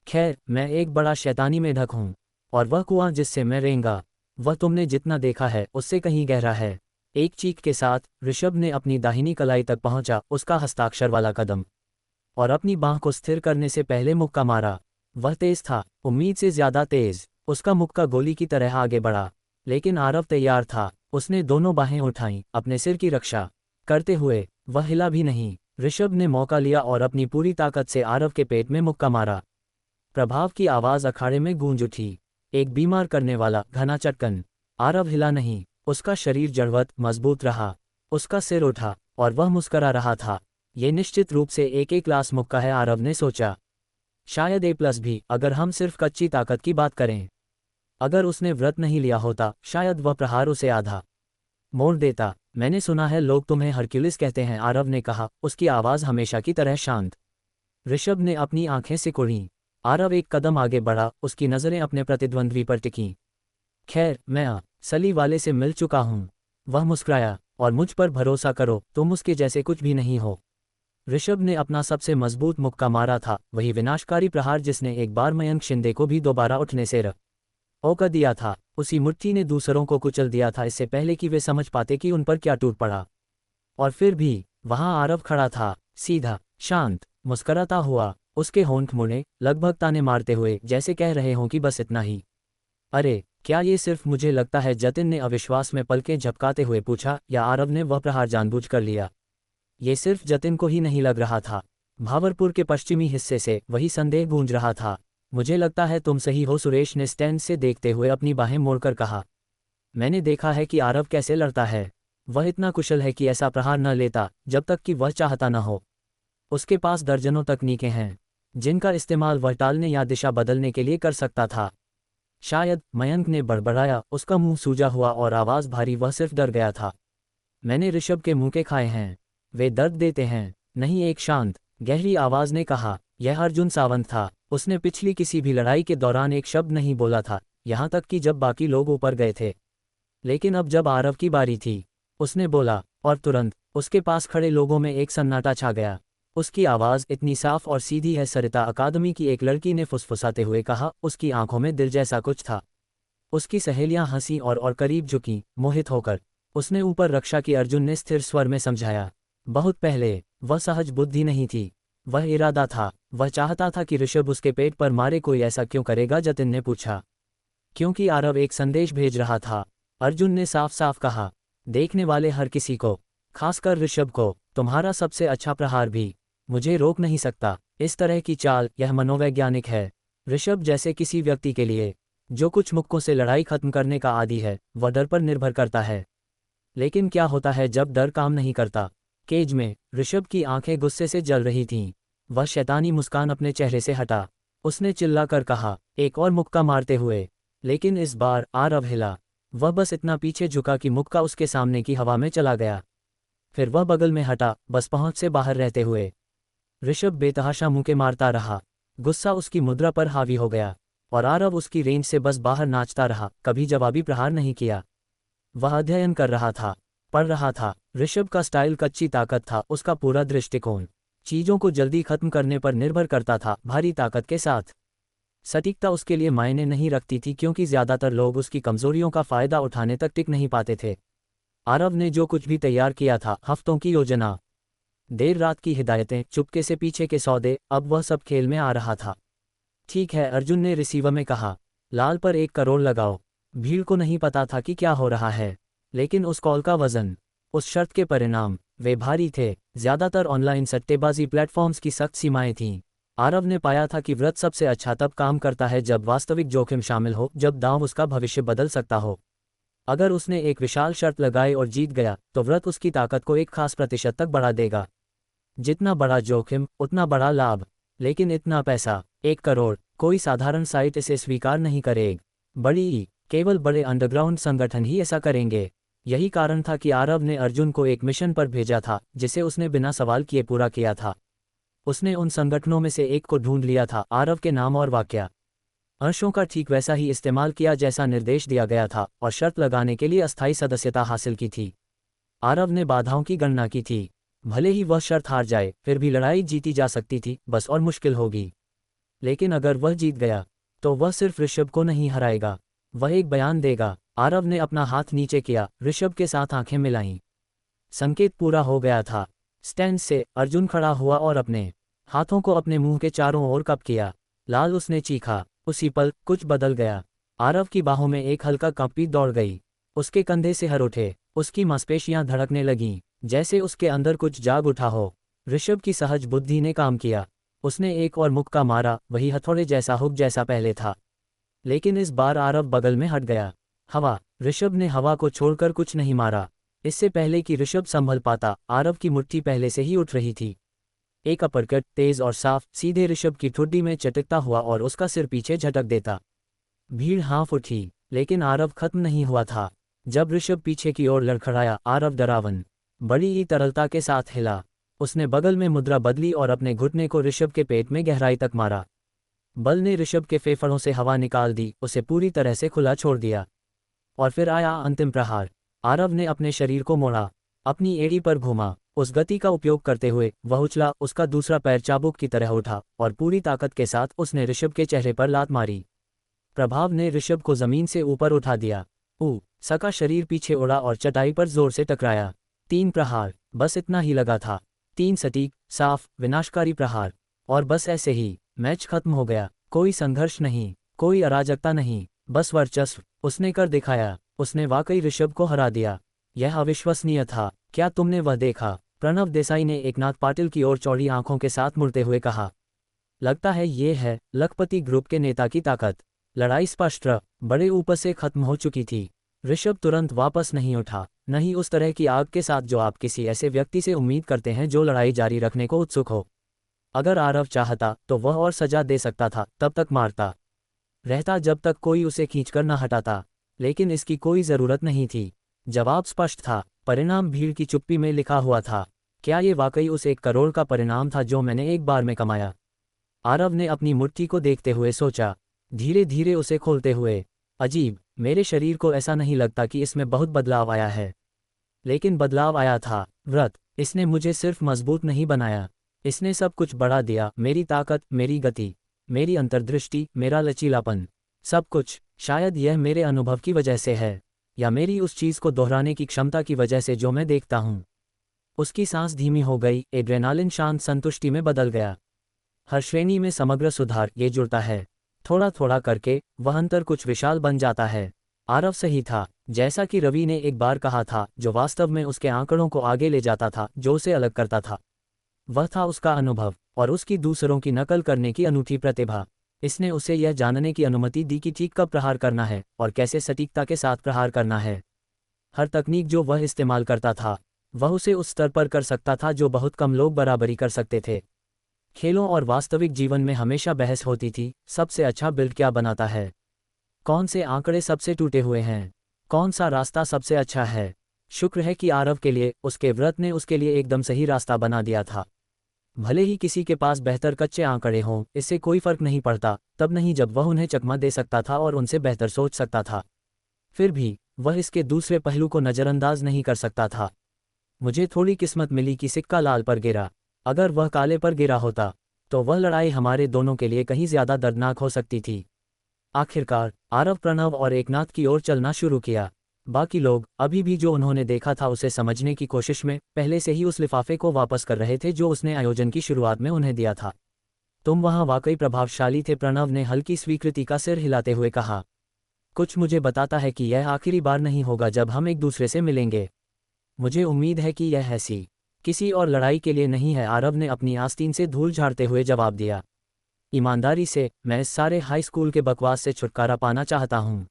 खैर, मैं एक बड़ा शैतानी मेढक हूँ, और वह कुआं जिससे मैं रेंगा, वह तुमने जितना देखा है उससे कहीं गहरा है। एक चीख के साथ ऋषभ ने अपनी दाहिनी कलाई तक पहुंचा, उसका हस्ताक्षर वाला कदम, और अपनी बांह को स्थिर करने से पहले मुक्का मारा। वह तेज था, उम्मीद से ज्यादा तेज। उसका मुक्का गोली की तरह आगे बढ़ा, लेकिन आरव तैयार था। उसने दोनों बाहें उठाईं, अपने सिर की रक्षा करते हुए। वह हिला भी नहीं। ऋषभ ने मौका लिया और अपनी पूरी ताकत से आरव के पेट में मुक्का मारा। प्रभाव की आवाज़ अखाड़े में गूंज उठी, एक बीमार करने वाला घना चटकन। आरव हिला नहीं, उसका शरीर जड़वत मजबूत रहा। उसका सिर उठा और वह मुस्करा रहा था। ये निश्चित रूप से एक क्लास मुक्का है, आरव ने सोचा। शायद A+ भी, अगर हम सिर्फ कच्ची ताकत की बात करें। अगर उसने व्रत नहीं लिया होता, शायद वह प्रहार उसे आधा मोड़ देता। मैंने सुना है लोग तुम्हें हरक्यूलिस कहते हैं, आरव ने कहा, उसकी आवाज़ हमेशा की तरह शांत। ऋषभ ने अपनी आंखें सिकुड़ीं। आरव एक कदम आगे बढ़ा, उसकी नज़रें अपने प्रतिद्वंद्वी पर टिकीं। खैर, मैं सली वाले से मिल चुका हूँ। वह मुस्कुराया, और मुझ पर भरोसा करो, तुम उसके जैसे कुछ भी नहीं हो। ऋषभ ने अपना सबसे मजबूत मुक्का मारा था, वही विनाशकारी प्रहार जिसने एक बार मयंक शिंदे को भी दोबारा उठने से रोक दिया था। उसी मुट्ठी ने दूसरों को कुचल दिया था, इससे पहले कि वे समझ पाते कि उन पर क्या टूट पड़ा। और फिर भी वहां आरव खड़ा था, सीधा, शांत, मुस्कराता हुआ। उसके होंठ मुड़े, लगभग ताने मारते हुए, जैसे कह रहे हों कि बस इतना ही। अरे, क्या ये सिर्फ मुझे लगता है? जतिन ने अविश्वास में पलकें झपकाते हुए पूछा, या आरव ने वह प्रहार जानबूझकर लिया? ये सिर्फ जतिन को ही नहीं लग रहा था। भावरपुर के पश्चिमी हिस्से से वही संदेह गूंज रहा था। मुझे लगता है तुम सही हो, सुरेश ने स्टैंड से देखते हुए अपनी बाहें मोड़कर कहा। मैंने देखा है कि आरव कैसे लड़ता है। वह इतना कुशल है कि ऐसा प्रहार न लेता जब तक कि वह चाहता न हो। उसके पास दर्जनों तकनीकें हैं जिनका इस्तेमाल वह टालने या दिशा बदलने के लिए कर सकता था। शायद, मयंक ने बड़बड़ाया, उसका मुंह सूजा हुआ और आवाज़ भारी। वह सिर्फ डर गया था। मैंने ऋषभ के मुंह के खाए हैं, वे दर्द देते हैं। नहीं, एक शांत, गहरी आवाज़ ने कहा। यह अर्जुन सावंत था। उसने पिछली किसी भी लड़ाई के दौरान एक शब्द नहीं बोला था, यहाँ तक कि जब बाकी लोग ऊपर गए थे। लेकिन अब जब आरव की बारी थी, उसने बोला, और तुरंत उसके पास खड़े लोगों में एक सन्नाटा छा गया। उसकी आवाज़ इतनी साफ और सीधी है, सरिता अकादमी की एक लड़की ने फुसफुसाते हुए कहा। उसकी आंखों में दिल जैसा कुछ था। उसकी सहेलियां हंसी और करीब झुकीं, मोहित होकर। उसने ऊपर रक्षा की अर्जुन ने स्थिर स्वर में समझाया। बहुत पहले वह सहज बुद्धि नहीं थी, वह इरादा था। वह चाहता था कि ऋषभ उसके पेट पर मारे। कोई ऐसा क्यों करेगा? जतिन ने पूछा। क्योंकि आरव एक संदेश भेज रहा था, अर्जुन ने साफ साफ कहा। देखने वाले हर किसी को, खासकर ऋषभ को, तुम्हारा सबसे अच्छा प्रहार भी मुझे रोक नहीं सकता। इस तरह की चाल, यह मनोवैज्ञानिक है। ऋषभ जैसे किसी व्यक्ति के लिए जो कुछ मुक्कों से लड़ाई खत्म करने का आदी है, वह डर पर निर्भर करता है। लेकिन क्या होता है जब डर काम नहीं करता? केज में ऋषभ की आंखें गुस्से से जल रही थीं। वह शैतानी मुस्कान अपने चेहरे से हटा। उसने चिल्लाकर कहा, एक और मुक्का मारते हुए। लेकिन इस बार आरव हिला। वह बस इतना पीछे झुका कि मुक्का उसके सामने की हवा में चला गया। फिर वह बगल में हटा, बस पहुंच से बाहर रहते हुए। ऋषभ बेतहाशा मुक्के मारता रहा। गुस्सा उसकी मुद्रा पर हावी हो गया और आरव उसकी रेंज से बस बाहर नाचता रहा। कभी जवाबी प्रहार नहीं किया। वह अध्ययन कर रहा था, पढ़ रहा था। ऋषभ का स्टाइल कच्ची ताकत था, उसका पूरा दृष्टिकोण चीजों को जल्दी खत्म करने पर निर्भर करता था, भारी ताकत के साथ। सटीकता उसके लिए मायने नहीं रखती थी, क्योंकि ज्यादातर लोग उसकी कमजोरियों का फायदा उठाने तक टिक नहीं पाते थे। आरव ने जो कुछ भी तैयार किया था, हफ्तों की योजना, देर रात की हिदायतें, चुपके से पीछे के सौदे, अब वह सब खेल में आ रहा था। ठीक है, अर्जुन ने रिसीवर में कहा, लाल पर 1 करोड़ लगाओ। भीड़ को नहीं पता था कि क्या हो रहा है, लेकिन उस कॉल का वजन, उस शर्त के परिणाम, वे भारी थे। ज्यादातर ऑनलाइन सट्टेबाजी प्लेटफॉर्म्स की सख्त सीमाएं थीं। आरव ने पाया था कि व्रत सबसे अच्छा तब काम करता है जब वास्तविक जोखिम शामिल हो, जब दांव उसका भविष्य बदल सकता हो। अगर उसने एक विशाल शर्त लगाई और जीत गया, तो व्रत उसकी ताकत को एक खास प्रतिशत तक बढ़ा देगा। जितना बड़ा जोखिम, उतना बड़ा लाभ। लेकिन इतना पैसा, 1 करोड़, कोई साधारण साइट इसे स्वीकार नहीं करेगी। बड़ी, केवल बड़े अंडरग्राउंड संगठन ही ऐसा करेंगे। यही कारण था कि आरव ने अर्जुन को एक मिशन पर भेजा था, जिसे उसने बिना सवाल किए पूरा किया था। उसने उन संगठनों में से एक को ढूंढ लिया था, आरव के नाम और वाक्या अंशों का ठीक वैसा ही इस्तेमाल किया जैसा निर्देश दिया गया था, और शर्त लगाने के लिए अस्थायी सदस्यता हासिल की थी। आरव ने बाधाओं की गणना की थी। भले ही वह शर्त हार जाए, फिर भी लड़ाई जीती जा सकती थी, बस और मुश्किल होगी। लेकिन अगर वह जीत गया, तो वह सिर्फ ऋषभ को नहीं हराएगा, वह एक बयान देगा। आरव ने अपना हाथ नीचे किया, ऋषभ के साथ आंखें मिलाईं। संकेत पूरा हो गया था। स्टैंड से अर्जुन खड़ा हुआ और अपने हाथों को अपने मुंह के चारों ओर कप किया। लाल, उसने चीखा। उसी पल कुछ बदल गया। आरव की बाहों में एक हल्का कंपी दौड़ गई। उसके कंधे से हर उठे, उसकी मांसपेशियां धड़कने लगीं, जैसे उसके अंदर कुछ जाग उठा हो। ऋषभ की सहज बुद्धि ने काम किया। उसने एक और मुक्का मारा, वही हथौड़े जैसा हुक जैसा पहले था। लेकिन इस बार आरव बगल में हट गया। हवा। ऋषभ ने हवा को छोड़कर कुछ नहीं मारा। इससे पहले कि ऋषभ संभल पाता, आरव की मुट्ठी पहले से ही उठ रही थी। एक अपरकट, तेज और साफ, सीधे ऋषभ की ठुड्डी में चटकता हुआ और उसका सिर पीछे झटक देता। भीड़ हाँफ उठी, लेकिन आरव खत्म नहीं हुआ था। जब ऋषभ पीछे की ओर लड़खड़ाया, आरव डरावन, बड़ी ही तरलता के साथ हिला। उसने बगल में मुद्रा बदली और अपने घुटने को ऋषभ के पेट में गहराई तक मारा। बल ने ऋषभ के फेफड़ों से हवा निकाल दी, उसे पूरी तरह से खुला छोड़ दिया। और फिर आया अंतिम प्रहार। आरव ने अपने शरीर को मोड़ा, अपनी एड़ी पर घूमा। उस गति का उपयोग करते हुए वह उछला, उसका दूसरा पैर चाबुक की तरह उठा और पूरी ताकत के साथ उसने ऋषभ के चेहरे पर लात मारी। प्रभाव ने ऋषभ को जमीन से ऊपर उठा दिया। सका शरीर पीछे उड़ा और चटाई पर जोर से टकराया। 3 प्रहार, बस इतना ही लगा था। 3 सटीक, साफ, विनाशकारी प्रहार। और बस ऐसे ही मैच खत्म हो गया। कोई संघर्ष नहीं, कोई अराजकता नहीं, बस वर्चस्व। उसने कर दिखाया। उसने वाकई ऋषभ को हरा दिया। यह अविश्वसनीय था। क्या तुमने वह देखा? प्रणव देसाई ने एकनाथ पाटिल की ओर चौड़ी आंखों के साथ मुड़ते हुए कहा। लगता है ये है लखपति ग्रुप के नेता की ताकत। लड़ाई स्पष्ट, बड़े ऊपर से खत्म हो चुकी थी। ऋषभ तुरंत वापस नहीं उठा, नहीं उस तरह की आग के साथ जो आप किसी ऐसे व्यक्ति से उम्मीद करते हैं जो लड़ाई जारी रखने को उत्सुक हो। अगर आरव चाहता तो वह और सजा दे सकता था, तब तक मारता रहता जब तक कोई उसे खींचकर न हटाता। लेकिन इसकी कोई जरूरत नहीं थी। जवाब स्पष्ट था, परिणाम भीड़ की चुप्पी में लिखा हुआ था। क्या ये वाकई उस 1 करोड़ का परिणाम था जो मैंने एक बार में कमाया? आरव ने अपनी मुट्ठी को देखते हुए सोचा, धीरे धीरे उसे खोलते हुए। अजीब, मेरे शरीर को ऐसा नहीं लगता कि इसमें बहुत बदलाव आया है। लेकिन बदलाव आया था। व्रत, इसने मुझे सिर्फ मजबूत नहीं बनाया, इसने सब कुछ बढ़ा दिया। मेरी ताकत, मेरी गति, मेरी अंतर्दृष्टि, मेरा लचीलापन, सब कुछ। शायद यह मेरे अनुभव की वजह से है। या मेरी उस चीज़ को दोहराने की क्षमता की वजह से जो मैं देखता हूँ? उसकी सांस धीमी हो गई, एड्रेनालिन शांत संतुष्टि में बदल गया। हर श्रेणी में समग्र सुधार ये जुड़ता है। थोड़ा थोड़ा करके वह अंतर कुछ विशाल बन जाता है। आरव सही था, जैसा कि रवि ने एक बार कहा था, जो वास्तव में उसके आंकड़ों को आगे ले जाता था, जो उसे अलग करता था। वह था उसका अनुभव और उसकी दूसरों की नकल करने की अनूठी प्रतिभा। इसने उसे यह जानने की अनुमति दी कि ठीक कब प्रहार करना है और कैसे सटीकता के साथ प्रहार करना है। हर तकनीक जो वह इस्तेमाल करता था, वह उसे उस स्तर पर कर सकता था जो बहुत कम लोग बराबरी कर सकते थे। खेलों और वास्तविक जीवन में हमेशा बहस होती थी, सबसे अच्छा बिल्ड क्या बनाता है? कौन से आंकड़े सबसे टूटे हुए हैं? कौन सा रास्ता सबसे अच्छा है? शुक्र है कि आरव के लिए उसके व्रत ने उसके लिए एकदम सही रास्ता बना दिया था। भले ही किसी के पास बेहतर कच्चे आंकड़े हों, इससे कोई फर्क नहीं पड़ता, तब नहीं जब वह उन्हें चकमा दे सकता था और उनसे बेहतर सोच सकता था। फिर भी वह इसके दूसरे पहलू को नज़रअंदाज नहीं कर सकता था। मुझे थोड़ी किस्मत मिली कि सिक्का लाल पर गिरा। अगर वह काले पर गिरा होता तो वह लड़ाई हमारे दोनों के लिए कहीं ज्यादा दर्दनाक हो सकती थी। आखिरकार आरव प्रणव और एकनाथ की ओर चलना शुरू किया। बाकी लोग अभी भी जो उन्होंने देखा था उसे समझने की कोशिश में पहले से ही उस लिफाफे को वापस कर रहे थे जो उसने आयोजन की शुरुआत में उन्हें दिया था। तुम वहां वाकई प्रभावशाली थे, प्रणव ने हल्की स्वीकृति का सिर हिलाते हुए कहा। कुछ मुझे बताता है कि यह आखिरी बार नहीं होगा जब हम एक दूसरे से मिलेंगे। मुझे उम्मीद है कि यह ऐसी किसी और लड़ाई के लिए नहीं है, आरव ने अपनी आस्तीन से धूल झाड़ते हुए जवाब दिया। ईमानदारी से, मैं इस सारे हाई स्कूल के बकवास से छुटकारा पाना चाहता हूँ।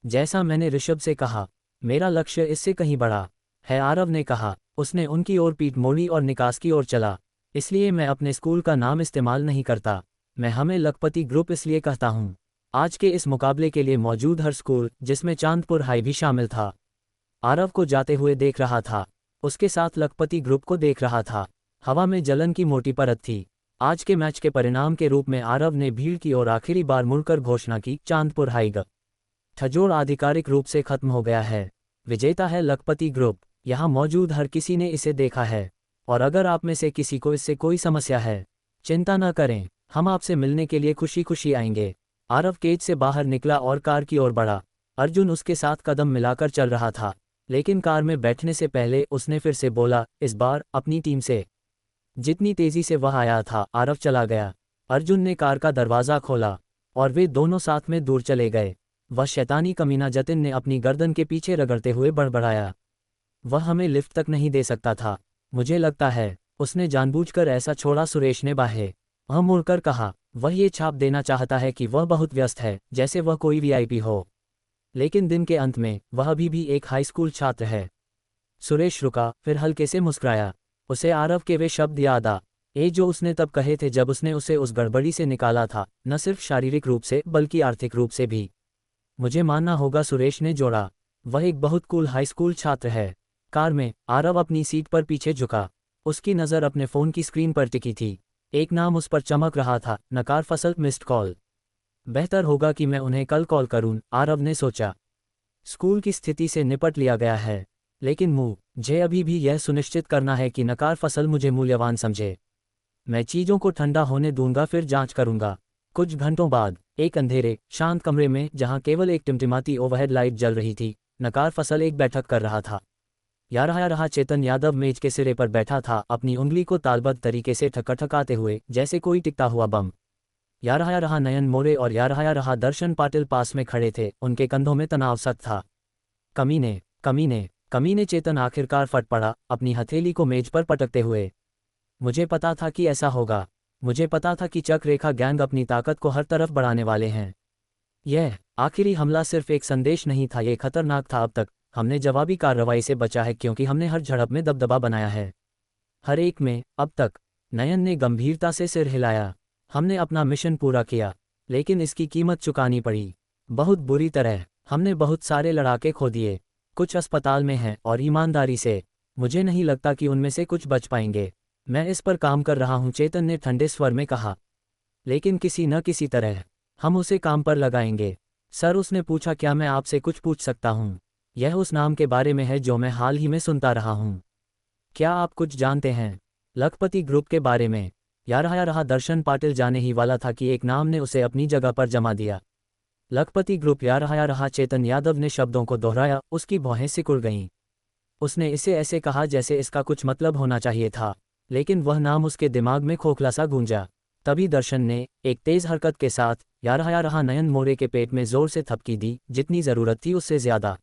जैसा मैंने ऋषभ से कहा, मेरा लक्ष्य इससे कहीं बड़ा है, आरव ने कहा। उसने उनकी ओर पीठ मोड़ी और निकास की ओर चला। इसलिए मैं अपने स्कूल का नाम इस्तेमाल नहीं करता, मैं हमें लखपति ग्रुप इसलिए कहता हूँ। आज के इस मुकाबले के लिए मौजूद हर स्कूल, जिसमें चांदपुर हाई भी शामिल था, आरव को जाते हुए देख रहा था। उसके साथ लखपति ग्रुप को देख रहा था। हवा में जलन की मोटी परत थी। आज के मैच के परिणाम के रूप में आरव ने भीड़ की ओर आखिरी बार मुड़कर घोषणा की, चांदपुर हाई ग ठजोड़ आधिकारिक रूप से खत्म हो गया है। विजेता है लखपति ग्रुप। यहाँ मौजूद हर किसी ने इसे देखा है, और अगर आप में से किसी को इससे कोई समस्या है, चिंता न करें, हम आपसे मिलने के लिए खुशी खुशी आएंगे। आरव केज से बाहर निकला और कार की ओर बढ़ा। अर्जुन उसके साथ कदम मिलाकर चल रहा था, लेकिन कार में बैठने से पहले उसने फिर से बोला, इस बार अपनी टीम से। जितनी तेजी से वह आया था, आरव चला गया। अर्जुन ने कार का दरवाज़ा खोला और वे दोनों साथ में दूर चले गए। वह शैतानी कमीना जतिन ने अपनी गर्दन के पीछे रगड़ते हुए बड़बड़ाया, वह हमें लिफ्ट तक नहीं दे सकता था। मुझे लगता है उसने जानबूझकर ऐसा छोड़ा, सुरेश ने बाहे वह मुड़कर कहा। वह ये छाप देना चाहता है कि वह बहुत व्यस्त है, जैसे वह कोई वीआईपी हो। लेकिन दिन के अंत में वह अभी भी एक हाई स्कूल छात्र है। सुरेश रुका, फिर हल्के से मुस्कुराया। उसे आरव के वे शब्द याद आ जो उसने तब कहे थे जब उसने उसे उस गड़बड़ी से निकाला था, न सिर्फ शारीरिक रूप से बल्कि आर्थिक रूप से भी। मुझे मानना होगा, सुरेश ने जोड़ा, वह एक बहुत कूल हाई स्कूल छात्र है। कार में आरव अपनी सीट पर पीछे झुका। उसकी नज़र अपने फ़ोन की स्क्रीन पर टिकी थी। एक नाम उस पर चमक रहा था, नकार फसल मिस्ड कॉल। बेहतर होगा कि मैं उन्हें कल कॉल करूं, आरव ने सोचा। स्कूल की स्थिति से निपट लिया गया है, लेकिन मुझे अभी भी यह सुनिश्चित करना है कि नकार फसल मुझे मूल्यवान समझे। मैं चीज़ों को ठंडा होने दूंगा, फिर जांच करूंगा। कुछ घंटों बाद एक अंधेरे शांत कमरे में, जहां केवल एक टिमटिमाती ओवरहेड लाइट जल रही थी, नकार फसल एक बैठक कर रहा था। रहा चेतन यादव मेज के सिरे पर बैठा था, अपनी उंगली को तालबद्ध तरीके से ठकठकाते हुए, जैसे कोई टिकता हुआ बम। रहा नयन मोरे और रहा दर्शन पाटिल पास में खड़े थे, उनके कंधों में तनाव सख्त था। कमीने कमीने कमीने, चेतन आखिरकार फट पड़ा, अपनी हथेली को मेज पर पटकते हुए। मुझे पता था कि ऐसा होगा। मुझे पता था कि चक्ररेखा गैंग अपनी ताकत को हर तरफ बढ़ाने वाले हैं। यह आखिरी हमला सिर्फ एक संदेश नहीं था, यह खतरनाक था। अब तक हमने जवाबी कार्रवाई से बचा है, क्योंकि हमने हर झड़प में दबदबा बनाया है, हर एक में। अब तक नयन ने गंभीरता से सिर हिलाया। हमने अपना मिशन पूरा किया, लेकिन इसकी कीमत चुकानी पड़ी, बहुत बुरी तरह। हमने बहुत सारे लड़ाके खो दिए, कुछ अस्पताल में हैं, और ईमानदारी से मुझे नहीं लगता कि उनमें से कुछ बच पाएंगे। मैं इस पर काम कर रहा हूं, चेतन ने ठंडे स्वर में कहा, लेकिन किसी न किसी तरह हम उसे काम पर लगाएंगे। सर, उसने पूछा, क्या मैं आपसे कुछ पूछ सकता हूं? यह उस नाम के बारे में है जो मैं हाल ही में सुनता रहा हूं। क्या आप कुछ जानते हैं लखपति ग्रुप के बारे में? रहा दर्शन पाटिल जाने ही वाला था कि एक नाम ने उसे अपनी जगह पर जमा दिया। लखपति ग्रुप या रहा चेतन यादव ने शब्दों को दोहराया, उसकी भौहें सिकुड़ गईं। उसने इसे ऐसे कहा जैसे इसका कुछ मतलब होना चाहिए था, लेकिन वह नाम उसके दिमाग में खोखला सा गूंजा। तभी दर्शन ने एक तेज हरकत के साथ या रहा नयन मोरे के पेट में जोर से थपकी दी, जितनी जरूरत थी उससे ज्यादा।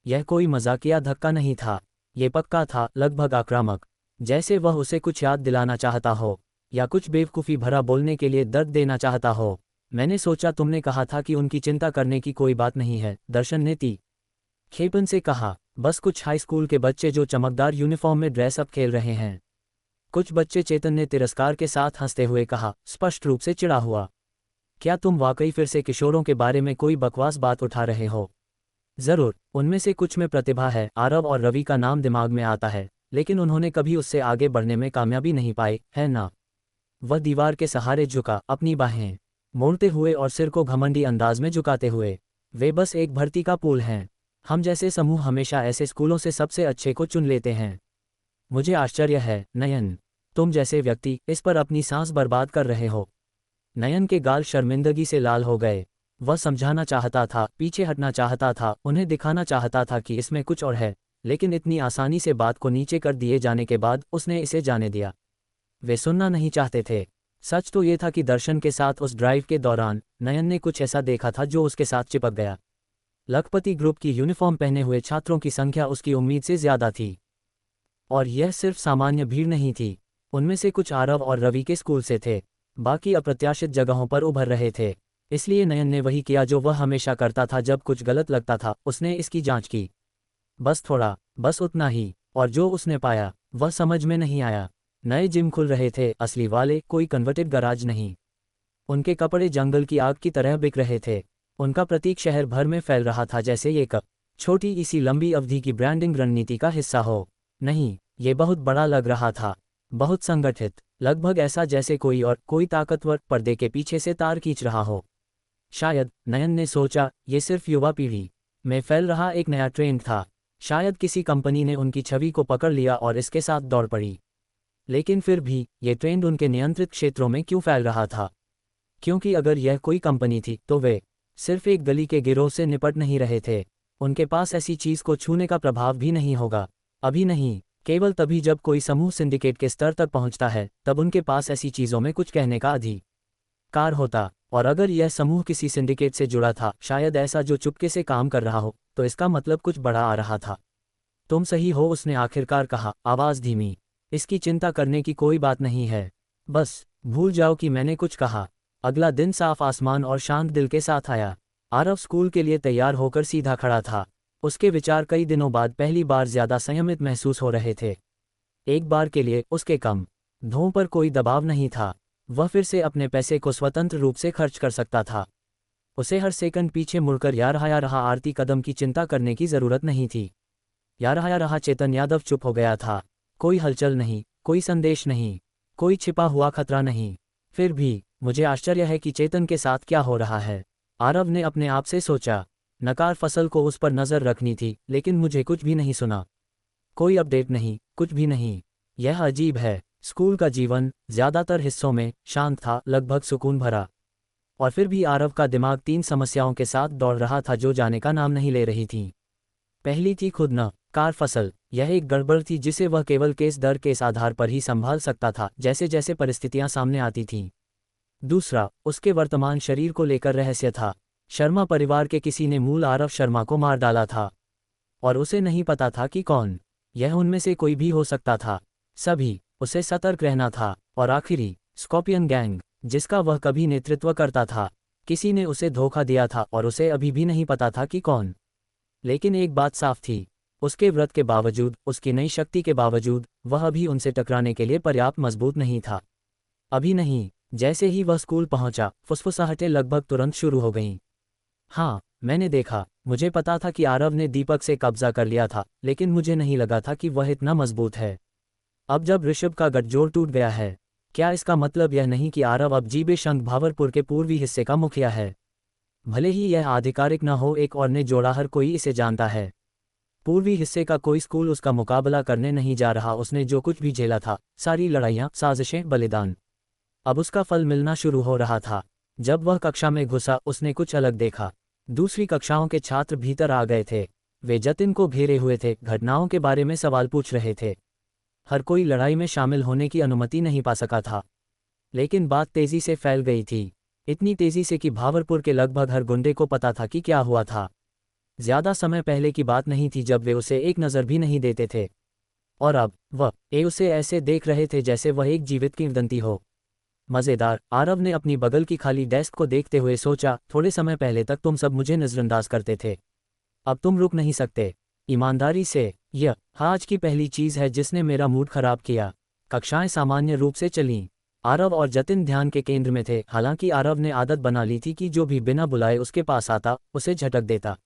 यह कोई मजाकिया धक्का नहीं था, ये पक्का था, लगभग आक्रामक, जैसे वह उसे कुछ याद दिलाना चाहता हो या कुछ बेवकूफ़ी भरा बोलने के लिए दर्द देना चाहता हो। मैंने सोचा तुमने कहा था कि उनकी चिंता करने की कोई बात नहीं है, दर्शन ने खेपन से कहा। बस कुछ हाई स्कूल के बच्चे जो चमकदार यूनिफॉर्म में ड्रेस अप खेल रहे हैं। कुछ बच्चे, चेतन ने तिरस्कार के साथ हंसते हुए कहा, स्पष्ट रूप से चिढ़ा हुआ। क्या तुम वाकई फिर से किशोरों के बारे में कोई बकवास बात उठा रहे हो? जरूर, उनमें से कुछ में प्रतिभा है। आरव और रवि का नाम दिमाग में आता है, लेकिन उन्होंने कभी उससे आगे बढ़ने में कामयाबी नहीं पाई, है ना? वह दीवार के सहारे झुका, अपनी बाहें मोड़ते हुए और सिर को घमंडी अंदाज में झुकाते हुए। वे बस एक भर्ती का पूल हैं। हम जैसे समूह हमेशा ऐसे स्कूलों से सबसे अच्छे को चुन लेते हैं। मुझे आश्चर्य है, नयन, तुम जैसे व्यक्ति इस पर अपनी सांस बर्बाद कर रहे हो। नयन के गाल शर्मिंदगी से लाल हो गए। वह समझाना चाहता था, पीछे हटना चाहता था, उन्हें दिखाना चाहता था कि इसमें कुछ और है, लेकिन इतनी आसानी से बात को नीचे कर दिए जाने के बाद उसने इसे जाने दिया। वे सुनना नहीं चाहते थे। सच तो ये था कि दर्शन के साथ उस ड्राइव के दौरान नयन ने कुछ ऐसा देखा था जो उसके साथ चिपक गया। लखपति ग्रुप की यूनिफॉर्म पहने हुए छात्रों की संख्या उसकी उम्मीद से ज्यादा थी। और यह सिर्फ सामान्य भीड़ नहीं थी, उनमें से कुछ आरव और रवि के स्कूल से थे, बाकी अप्रत्याशित जगहों पर उभर रहे थे। इसलिए नयन ने वही किया जो वह हमेशा करता था जब कुछ गलत लगता था, उसने इसकी जांच की। बस थोड़ा, बस उतना ही। और जो उसने पाया वह समझ में नहीं आया। नए जिम खुल रहे थे, असली वाले, कोई कन्वर्टेड गराज नहीं। उनके कपड़े जंगल की आग की तरह बिक रहे थे। उनका प्रतीक शहर भर में फैल रहा था जैसे ये कप छोटी इसी लंबी अवधि की ब्रांडिंग रणनीति का हिस्सा हो। नहीं, ये बहुत बड़ा लग रहा था, बहुत संगठित, लगभग ऐसा जैसे कोई ताकतवर पर्दे के पीछे से तार खींच रहा हो। शायद, नयन ने सोचा, ये सिर्फ युवा पीढ़ी में फैल रहा एक नया ट्रेंड था। शायद किसी कंपनी ने उनकी छवि को पकड़ लिया और इसके साथ दौड़ पड़ी। लेकिन फिर भी ये ट्रेंड उनके नियंत्रित क्षेत्रों में क्यों फैल रहा था? क्योंकि अगर यह कोई कंपनी थी तो वे सिर्फ एक गली के गिरोह से निपट नहीं रहे थे। उनके पास ऐसी चीज को छूने का प्रभाव भी नहीं होगा। अभी नहीं, केवल तभी जब कोई समूह सिंडिकेट के स्तर तक पहुंचता है, तब उनके पास ऐसी चीजों में कुछ कहने का अधिकार होता। और अगर यह समूह किसी सिंडिकेट से जुड़ा था, शायद ऐसा जो चुपके से काम कर रहा हो, तो इसका मतलब कुछ बड़ा आ रहा था। तुम सही हो, उसने आखिरकार कहा, आवाज धीमी। इसकी चिंता करने की कोई बात नहीं है। बस भूल जाओ कि मैंने कुछ कहा। अगला दिन साफ आसमान और शांत दिल के साथ आया। आरव स्कूल के लिए तैयार होकर सीधा खड़ा था। उसके विचार कई दिनों बाद पहली बार ज्यादा संयमित महसूस हो रहे थे। एक बार के लिए उसके कम धों पर कोई दबाव नहीं था। वह फिर से अपने पैसे को स्वतंत्र रूप से खर्च कर सकता था। उसे हर सेकंड पीछे मुड़कर या रहा आरती कदम की चिंता करने की जरूरत नहीं थी। या रहा चेतन यादव चुप हो गया था। कोई हलचल नहीं, कोई संदेश नहीं, कोई छिपा हुआ खतरा नहीं। फिर भी मुझे आश्चर्य है कि चेतन के साथ क्या हो रहा है, आरव ने अपने आप से सोचा। नकार फसल को उस पर नजर रखनी थी, लेकिन मुझे कुछ भी नहीं सुना। कोई अपडेट नहीं, कुछ भी नहीं। यह अजीब है। स्कूल का जीवन ज्यादातर हिस्सों में शांत था, लगभग सुकून भरा। और फिर भी आरव का दिमाग 3 समस्याओं के साथ दौड़ रहा था जो जाने का नाम नहीं ले रही थी। पहली थी खुद न कार फसल। यह एक गड़बड़ थी जिसे वह केवल केस दर केस आधार पर ही संभाल सकता था, जैसे जैसे परिस्थितियां सामने आती थीं। दूसरा, उसके वर्तमान शरीर को लेकर रहस्य था। शर्मा परिवार के किसी ने मूल आरव शर्मा को मार डाला था, और उसे नहीं पता था कि कौन। यह उनमें से कोई भी हो सकता था। सभी उसे सतर्क रहना था। और आखिरी, स्कॉर्पियन गैंग, जिसका वह कभी नेतृत्व करता था। किसी ने उसे धोखा दिया था और उसे अभी भी नहीं पता था कि कौन। लेकिन एक बात साफ थी, उसके व्रत के बावजूद, उसकी नई शक्ति के बावजूद, वह अभी उनसे टकराने के लिए पर्याप्त मजबूत नहीं था। अभी नहीं। जैसे ही वह स्कूल पहुंचा, फुसफुसाहटें लगभग तुरंत शुरू हो गईं। हाँ, मैंने देखा। मुझे पता था कि आरव ने दीपक से कब्जा कर लिया था, लेकिन मुझे नहीं लगा था कि वह इतना मजबूत है। अब जब ऋषभ का गठजोड़ टूट गया है, क्या इसका मतलब यह नहीं कि आरव अब जीबे शंख भावरपुर के पूर्वी हिस्से का मुखिया है? भले ही यह आधिकारिक न हो, एक और ने जोड़ा, हर कोई इसे जानता है। पूर्वी हिस्से का कोई स्कूल उसका मुकाबला करने नहीं जा रहा। उसने जो कुछ भी झेला था, सारी लड़ाइयाँ, साजिशें, बलिदान, अब उसका फल मिलना शुरू हो रहा था। जब वह कक्षा में घुसा उसने कुछ अलग देखा। दूसरी कक्षाओं के छात्र भीतर आ गए थे। वे जतिन को घेरे हुए थे, घटनाओं के बारे में सवाल पूछ रहे थे। हर कोई लड़ाई में शामिल होने की अनुमति नहीं पा सका था। लेकिन बात तेजी से फैल गई थी, इतनी तेजी से कि भावरपुर के लगभग हर गुंडे को पता था कि क्या हुआ था। ज्यादा समय पहले की बात नहीं थी जब वे उसे एक नज़र भी नहीं देते थे, और अब वह उसे ऐसे देख रहे थे जैसे वह एक जीवित किंवदंती हो। मज़ेदार, आरव ने अपनी बगल की खाली डेस्क को देखते हुए सोचा, थोड़े समय पहले तक तुम सब मुझे नज़रअंदाज करते थे, अब तुम रुक नहीं सकते। ईमानदारी से, यह आज की पहली चीज़ है जिसने मेरा मूड खराब किया। कक्षाएं सामान्य रूप से चलीं। आरव और जतिन ध्यान के केंद्र में थे। हालांकि आरव ने आदत बना ली थी कि जो भी बिना बुलाए उसके पास आता उसे झटक देता।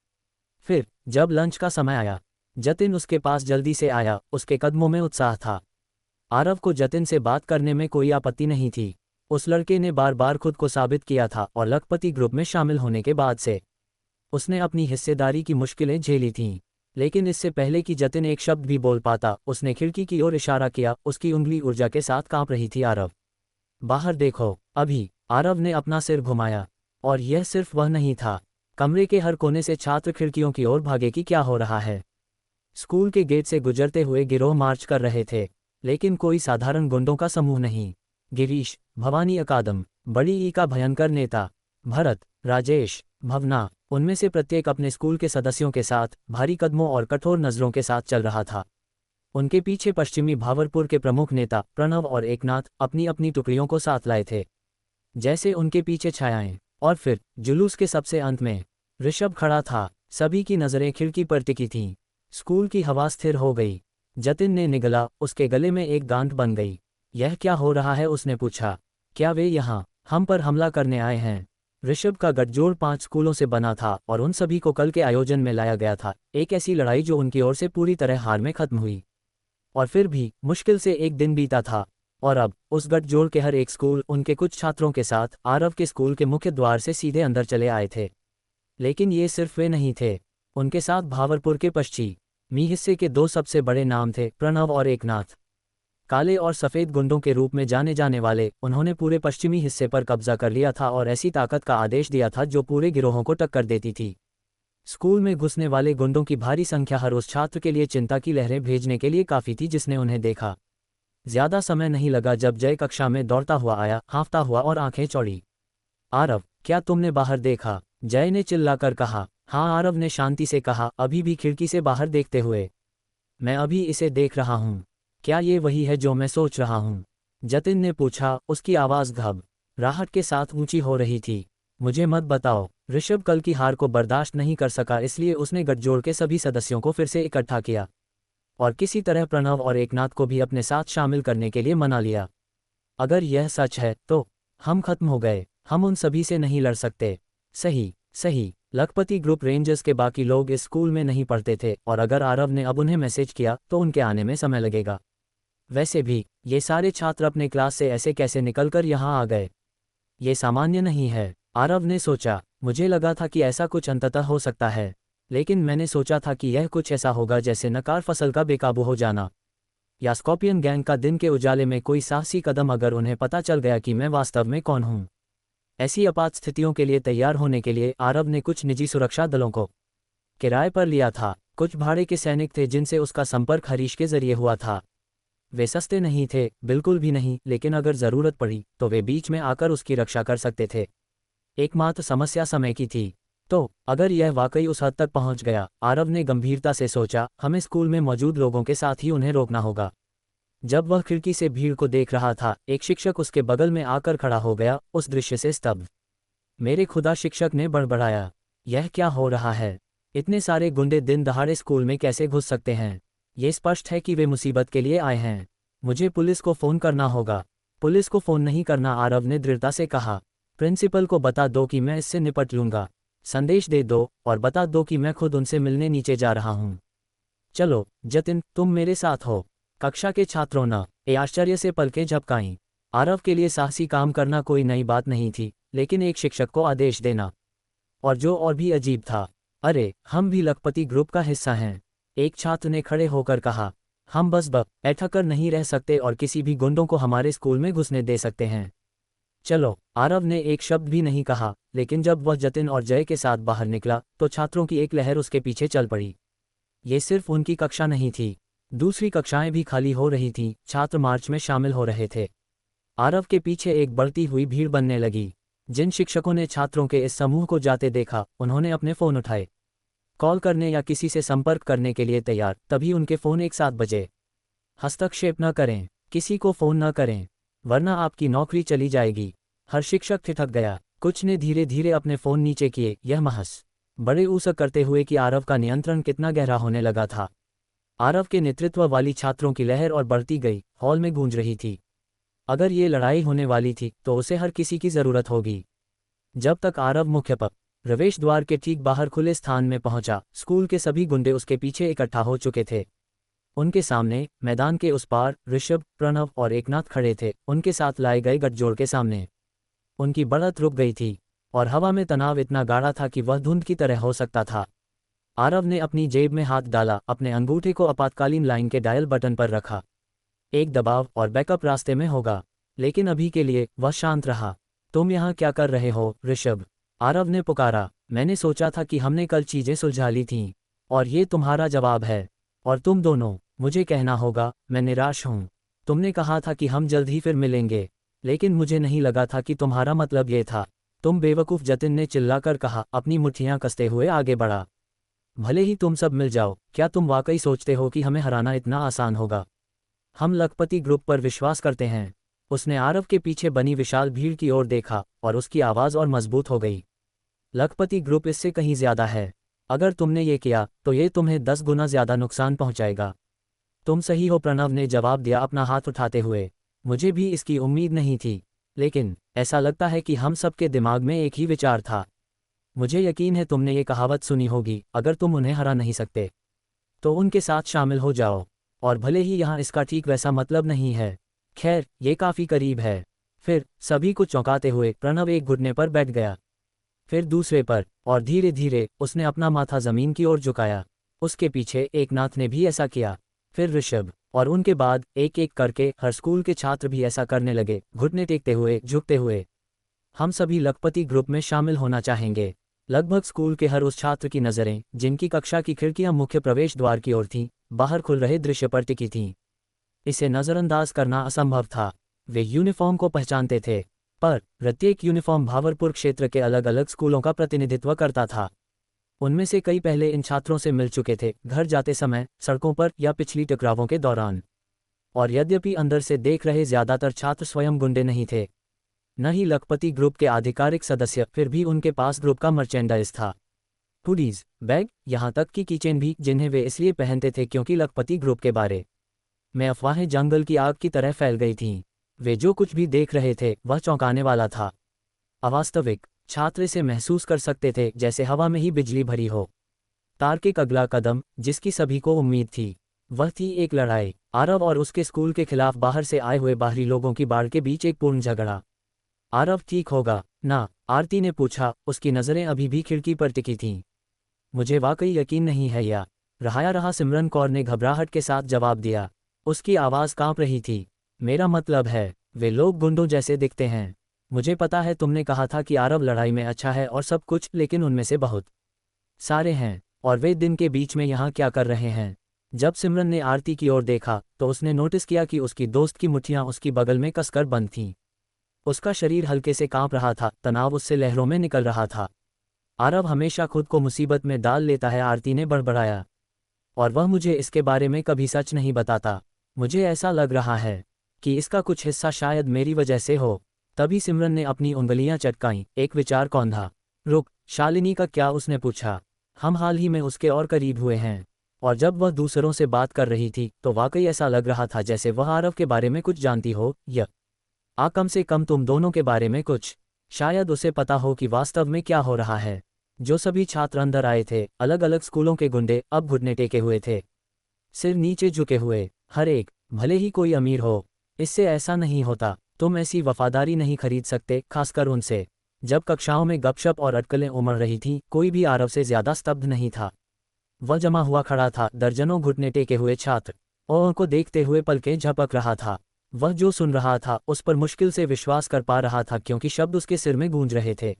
फिर जब लंच का समय आया, जतिन उसके पास जल्दी से आया, उसके कदमों में उत्साह था। आरव को जतिन से बात करने में कोई आपत्ति नहीं थी। उस लड़के ने बार बार खुद को साबित किया था और लखपति ग्रुप में शामिल होने के बाद से उसने अपनी हिस्सेदारी की मुश्किलें झेली थीं। लेकिन इससे पहले कि जतिन एक शब्द भी बोल पाता, उसने खिड़की की ओर इशारा किया। उसकी उंगली ऊर्जा के साथ कांप रही थी। आरव, बाहर देखो अभी। आरव ने अपना सिर घुमाया, और यह सिर्फ वह नहीं था। कमरे के हर कोने से छात्र खिड़कियों की ओर भागे कि क्या हो रहा है। स्कूल के गेट से गुजरते हुए गिरोह मार्च कर रहे थे, लेकिन कोई साधारण गुंडों का समूह नहीं। गिरीश, भवानी अकादम, बड़ी ई का भयंकर नेता, भरत, राजेश, भवना, उनमें से प्रत्येक अपने स्कूल के सदस्यों के साथ भारी कदमों और कठोर नज़रों के साथ चल रहा था। उनके पीछे पश्चिमी भावरपुर के प्रमुख नेता प्रणव और एकनाथ अपनी अपनी टुकड़ियों को साथ लाए थे, जैसे उनके पीछे छायाएं। और फिर जुलूस के सबसे अंत में ऋषभ खड़ा था। सभी की नज़रें खिड़की पर टिकी थीं। स्कूल की हवा स्थिर हो गई। जतिन ने निगला, उसके गले में एक गांठ बन गई। यह क्या हो रहा है, उसने पूछा। क्या वे यहाँ हम पर हमला करने आए हैं? ऋषभ का गठजोड़ 5 स्कूलों से बना था और उन सभी को कल के आयोजन में लाया गया था। एक ऐसी लड़ाई जो उनकी ओर से पूरी तरह हार में खत्म हुई। और फिर भी मुश्किल से एक दिन बीता था, और अब उस गठजोड़ के हर एक स्कूल उनके कुछ छात्रों के साथ आरव के स्कूल के मुख्य द्वार से सीधे अंदर चले आए थे। लेकिन ये सिर्फ वे नहीं थे। उनके साथ भावरपुर के पश्चिमी हिस्से के 2 सबसे बड़े नाम थे, प्रणव और एकनाथ। काले और सफ़ेद गुंडों के रूप में जाने जाने वाले, उन्होंने पूरे पश्चिमी हिस्से पर कब्जा कर लिया था और ऐसी ताकत का आदेश दिया था जो पूरे गिरोहों को टक्कर देती थी। स्कूल में घुसने वाले गुंडों की भारी संख्या हर उस छात्र के लिए चिंता की लहरें भेजने के लिए काफ़ी थी जिसने उन्हें देखा। ज्यादा समय नहीं लगा जब जय कक्षा में दौड़ता हुआ आया, हाँफता हुआ और आंखें चौड़ी। आरव, क्या तुमने बाहर देखा? जय ने चिल्लाकर कहा। हाँ, आरव ने शांति से कहा, अभी भी खिड़की से बाहर देखते हुए। मैं अभी इसे देख रहा हूँ। क्या ये वही है जो मैं सोच रहा हूँ? जतिन ने पूछा, उसकी आवाज़ घबराहट के साथ ऊंची हो रही थी। मुझे मत बताओ। ऋषभ कल की हार को बर्दाश्त नहीं कर सका, इसलिए उसने गठजोड़ के सभी सदस्यों को फिर से इकट्ठा किया और किसी तरह प्रणव और एकनाथ को भी अपने साथ शामिल करने के लिए मना लिया। अगर यह सच है तो हम खत्म हो गए। हम उन सभी से नहीं लड़ सकते। सही सही। लखपति ग्रुप रेंजर्स के बाकी लोग इस स्कूल में नहीं पढ़ते थे, और अगर आरव ने अब उन्हें मैसेज किया तो उनके आने में समय लगेगा। वैसे भी ये सारे छात्र अपने क्लास से ऐसे कैसे निकलकर यहाँ आ गए? ये सामान्य नहीं है, आरव ने सोचा। मुझे लगा था कि ऐसा कुछ अंततः हो सकता है, लेकिन मैंने सोचा था कि यह कुछ ऐसा होगा जैसे नकार फसल का बेकाबू हो जाना, या स्कॉर्पियन गैंग का दिन के उजाले में कोई साहसी कदम अगर उन्हें पता चल गया कि मैं वास्तव में कौन हूँ। ऐसी आपात स्थितियों के लिए तैयार होने के लिए आरव ने कुछ निजी सुरक्षा दलों को किराए पर लिया था। कुछ भाड़े के सैनिक थे जिनसे उसका संपर्क हरीश के जरिए हुआ था। वे सस्ते नहीं थे, बिल्कुल भी नहीं, लेकिन अगर ज़रूरत पड़ी तो वे बीच में आकर उसकी रक्षा कर सकते थे। एकमात्र समस्या समय की थी। तो अगर यह वाकई उस हद तक पहुंच गया, आरव ने गंभीरता से सोचा, हमें स्कूल में मौजूद लोगों के साथ ही उन्हें रोकना होगा। जब वह खिड़की से भीड़ को देख रहा था, एक शिक्षक उसके बगल में आकर खड़ा हो गया, उस दृश्य से स्तब्ध। मेरे खुदा, शिक्षक ने बड़बड़ाया, यह क्या हो रहा है? इतने सारे गुंडे दिन दहाड़े स्कूल में कैसे घुस सकते हैं? ये स्पष्ट है कि वे मुसीबत के लिए आए हैं। मुझे पुलिस को फ़ोन करना होगा। पुलिस को फ़ोन नहीं करना, आरव ने दृढ़ता से कहा। प्रिंसिपल को बता दो कि मैं इससे निपट लूँगा। संदेश दे दो और बता दो कि मैं खुद उनसे मिलने नीचे जा रहा हूँ। चलो जतिन, तुम मेरे साथ हो। कक्षा के छात्रों ने आश्चर्य से पलकें झपकाईं। आरव के लिए साहसी काम करना कोई नई बात नहीं थी, लेकिन एक शिक्षक को आदेश देना, और जो और भी अजीब था। अरे, हम भी लखपति ग्रुप का हिस्सा हैं, एक छात्र ने खड़े होकर कहा। हम बस बैठकर नहीं रह सकते और किसी भी गुंडों को हमारे स्कूल में घुसने दे सकते हैं। चलो। आरव ने एक शब्द भी नहीं कहा, लेकिन जब वह जतिन और जय के साथ बाहर निकला तो छात्रों की एक लहर उसके पीछे चल पड़ी। ये सिर्फ उनकी कक्षा नहीं थी, दूसरी कक्षाएं भी खाली हो रही थीं, छात्र मार्च में शामिल हो रहे थे। आरव के पीछे एक बढ़ती हुई भीड़ बनने लगी। जिन शिक्षकों ने छात्रों के इस समूह को जाते देखा, उन्होंने अपने फ़ोन उठाए। कॉल करने या किसी से संपर्क करने के लिए तैयार, तभी उनके फ़ोन एक साथ बजे। हस्तक्षेप न करें, किसी को फ़ोन न करें, वरना आपकी नौकरी चली जाएगी। हर शिक्षक ठिठक गया। कुछ ने धीरे धीरे अपने फ़ोन नीचे किए। यह महज बड़े ऊसक करते हुए कि आरव का नियंत्रण कितना गहरा होने लगा था। आरव के नेतृत्व वाली छात्रों की लहर और बढ़ती गई, हॉल में गूंज रही थी। अगर ये लड़ाई होने वाली थी तो उसे हर किसी की ज़रूरत होगी। जब तक आरव मुख्य प्रवेश द्वार के ठीक बाहर खुले स्थान में पहुंचा, स्कूल के सभी गुंडे उसके पीछे इकट्ठा हो चुके थे। उनके सामने, मैदान के उस पार, ऋषभ, प्रणव और एकनाथ खड़े थे, उनके साथ लाए गए गठजोड़ के सामने। उनकी बढ़त रुक गई थी, और हवा में तनाव इतना गाढ़ा था कि वह धुंध की तरह हो सकता था। आरव ने अपनी जेब में हाथ डाला, अपने अंगूठे को आपातकालीन लाइन के डायल बटन पर रखा। एक दबाव और बैकअप रास्ते में होगा, लेकिन अभी के लिए वह शांत रहा। तुम यहाँ क्या कर रहे हो, ऋषभ? आरव ने पुकारा। मैंने सोचा था कि हमने कल चीजें सुलझा ली थीं, और ये तुम्हारा जवाब है। और तुम दोनों, मुझे कहना होगा, मैं निराश हूँ। तुमने कहा था कि हम जल्द ही फिर मिलेंगे, लेकिन मुझे नहीं लगा था कि तुम्हारा मतलब ये था। तुम बेवकूफ़, जतिन ने चिल्लाकर कहा, अपनी मुट्ठियाँ कसते हुए आगे बढ़ा। भले ही तुम सब मिल जाओ, क्या तुम वाकई सोचते हो कि हमें हराना इतना आसान होगा? हम लखपति ग्रुप पर विश्वास करते हैं। उसने आरव के पीछे बनी विशाल भीड़ की ओर देखा, और उसकी आवाज़ और मजबूत हो गई। लखपति ग्रुप इससे कहीं ज़्यादा है। अगर तुमने ये किया तो ये तुम्हें 10 गुना ज़्यादा नुकसान पहुंचाएगा। तुम सही हो, प्रणव ने जवाब दिया अपना हाथ उठाते हुए। मुझे भी इसकी उम्मीद नहीं थी, लेकिन ऐसा लगता है कि हम सबके दिमाग में एक ही विचार था। मुझे यकीन है तुमने ये कहावत सुनी होगी, अगर तुम उन्हें हरा नहीं सकते तो उनके साथ शामिल हो जाओ। और भले ही यहाँ इसका ठीक वैसा मतलब नहीं है, खैर ये काफ़ी करीब है। फिर सभी को चौंकाते हुए प्रणव एक घुटने पर बैठ गया, फिर दूसरे पर, और धीरे धीरे उसने अपना माथा ज़मीन की ओर झुकाया। उसके पीछे एकनाथ ने भी ऐसा किया, फिर ऋषभ, और उनके बाद एक एक करके हर स्कूल के छात्र भी ऐसा करने लगे, घुटने टेकते हुए, झुकते हुए। हम सभी लखपति ग्रुप में शामिल होना चाहेंगे। लगभग स्कूल के हर उस छात्र की नज़रें, जिनकी कक्षा की खिड़कियां मुख्य प्रवेश द्वार की ओर थीं, बाहर खुल रहे दृश्य पर टिकी थीं। इसे नज़रअंदाज करना असंभव था। वे यूनिफॉर्म को पहचानते थे, पर प्रत्येक यूनिफॉर्म भावरपुर क्षेत्र के अलग अलग स्कूलों का प्रतिनिधित्व करता था। उनमें से कई पहले इन छात्रों से मिल चुके थे, घर जाते समय, सड़कों पर, या पिछली टकरावों के दौरान। और यद्यपि अंदर से देख रहे ज़्यादातर छात्र स्वयं गुंडे नहीं थे, न ही लखपति ग्रुप के आधिकारिक सदस्य, फिर भी उनके पास ग्रुप का मर्चेंडाइज था। हुडीज, बैग, यहाँ तक कि कीचेन भी, जिन्हें वे इसलिए पहनते थे क्योंकि लखपति ग्रुप के बारे में अफवाहें जंगल की आग की तरह फैल गई थीं। वे जो कुछ भी देख रहे थे वह चौंकाने वाला था, अवास्तविक। छात्र इसे महसूस कर सकते थे जैसे हवा में ही बिजली भरी हो। तार्किक अगला कदम, जिसकी सभी को उम्मीद थी, वह थी एक लड़ाई। आरव और उसके स्कूल के खिलाफ बाहर से आए हुए बाहरी लोगों की बाढ़ के बीच एक पूर्ण झगड़ा। आरव ठीक होगा ना? आरती ने पूछा, उसकी नज़रें अभी भी खिड़की पर टिकी थीं। मुझे वाकई यकीन नहीं है या रहा सिमरन कौर ने घबराहट के साथ जवाब दिया। उसकी आवाज़ कांप रही थी। मेरा मतलब है, वे लोग गुंडों जैसे दिखते हैं। मुझे पता है तुमने कहा था कि आरव लड़ाई में अच्छा है और सब कुछ, लेकिन उनमें से बहुत सारे हैं, और वे दिन के बीच में यहाँ क्या कर रहे हैं? जब सिमरन ने आरती की ओर देखा तो उसने नोटिस किया कि उसकी दोस्त की मुट्ठियाँ उसकी बगल में कसकर बंद थीं। उसका शरीर हल्के से कांप रहा था, तनाव उससे लहरों में निकल रहा था। आरव हमेशा खुद को मुसीबत में डाल लेता है, आरती ने बड़बड़ाया, और वह मुझे इसके बारे में कभी सच नहीं बताता। मुझे ऐसा लग रहा है कि इसका कुछ हिस्सा शायद मेरी वजह से हो। तभी सिमरन ने अपनी उंगलियां चटकाईं, एक विचार कौंधा। रुक, शालिनी का क्या? उसने पूछा। हम हाल ही में उसके और करीब हुए हैं, और जब वह दूसरों से बात कर रही थी तो वाकई ऐसा लग रहा था जैसे वह आरव के बारे में कुछ जानती हो, या कम से कम तुम दोनों के बारे में कुछ। शायद उसे पता हो कि वास्तव में क्या हो रहा है। जो सभी छात्र अंदर आए थे, अलग अलग स्कूलों के गुंडे, अब घुटने टेके हुए थे, सिर नीचे झुके हुए, हर एक, भले ही कोई अमीर हो। इससे ऐसा नहीं होता। तुम ऐसी वफादारी नहीं खरीद सकते, खासकर उनसे। जब कक्षाओं में गपशप और अटकलें उमड़ रही थीं, कोई भी आरव से ज़्यादा स्तब्ध नहीं था। वह जमा हुआ खड़ा था, दर्जनों घुटने टेके हुए छात्र, और उनको देखते हुए पलकें झपक रहा था। वह जो सुन रहा था उस पर मुश्किल से विश्वास कर पा रहा था क्योंकि शब्द उसके सिर में गूंज रहे थे।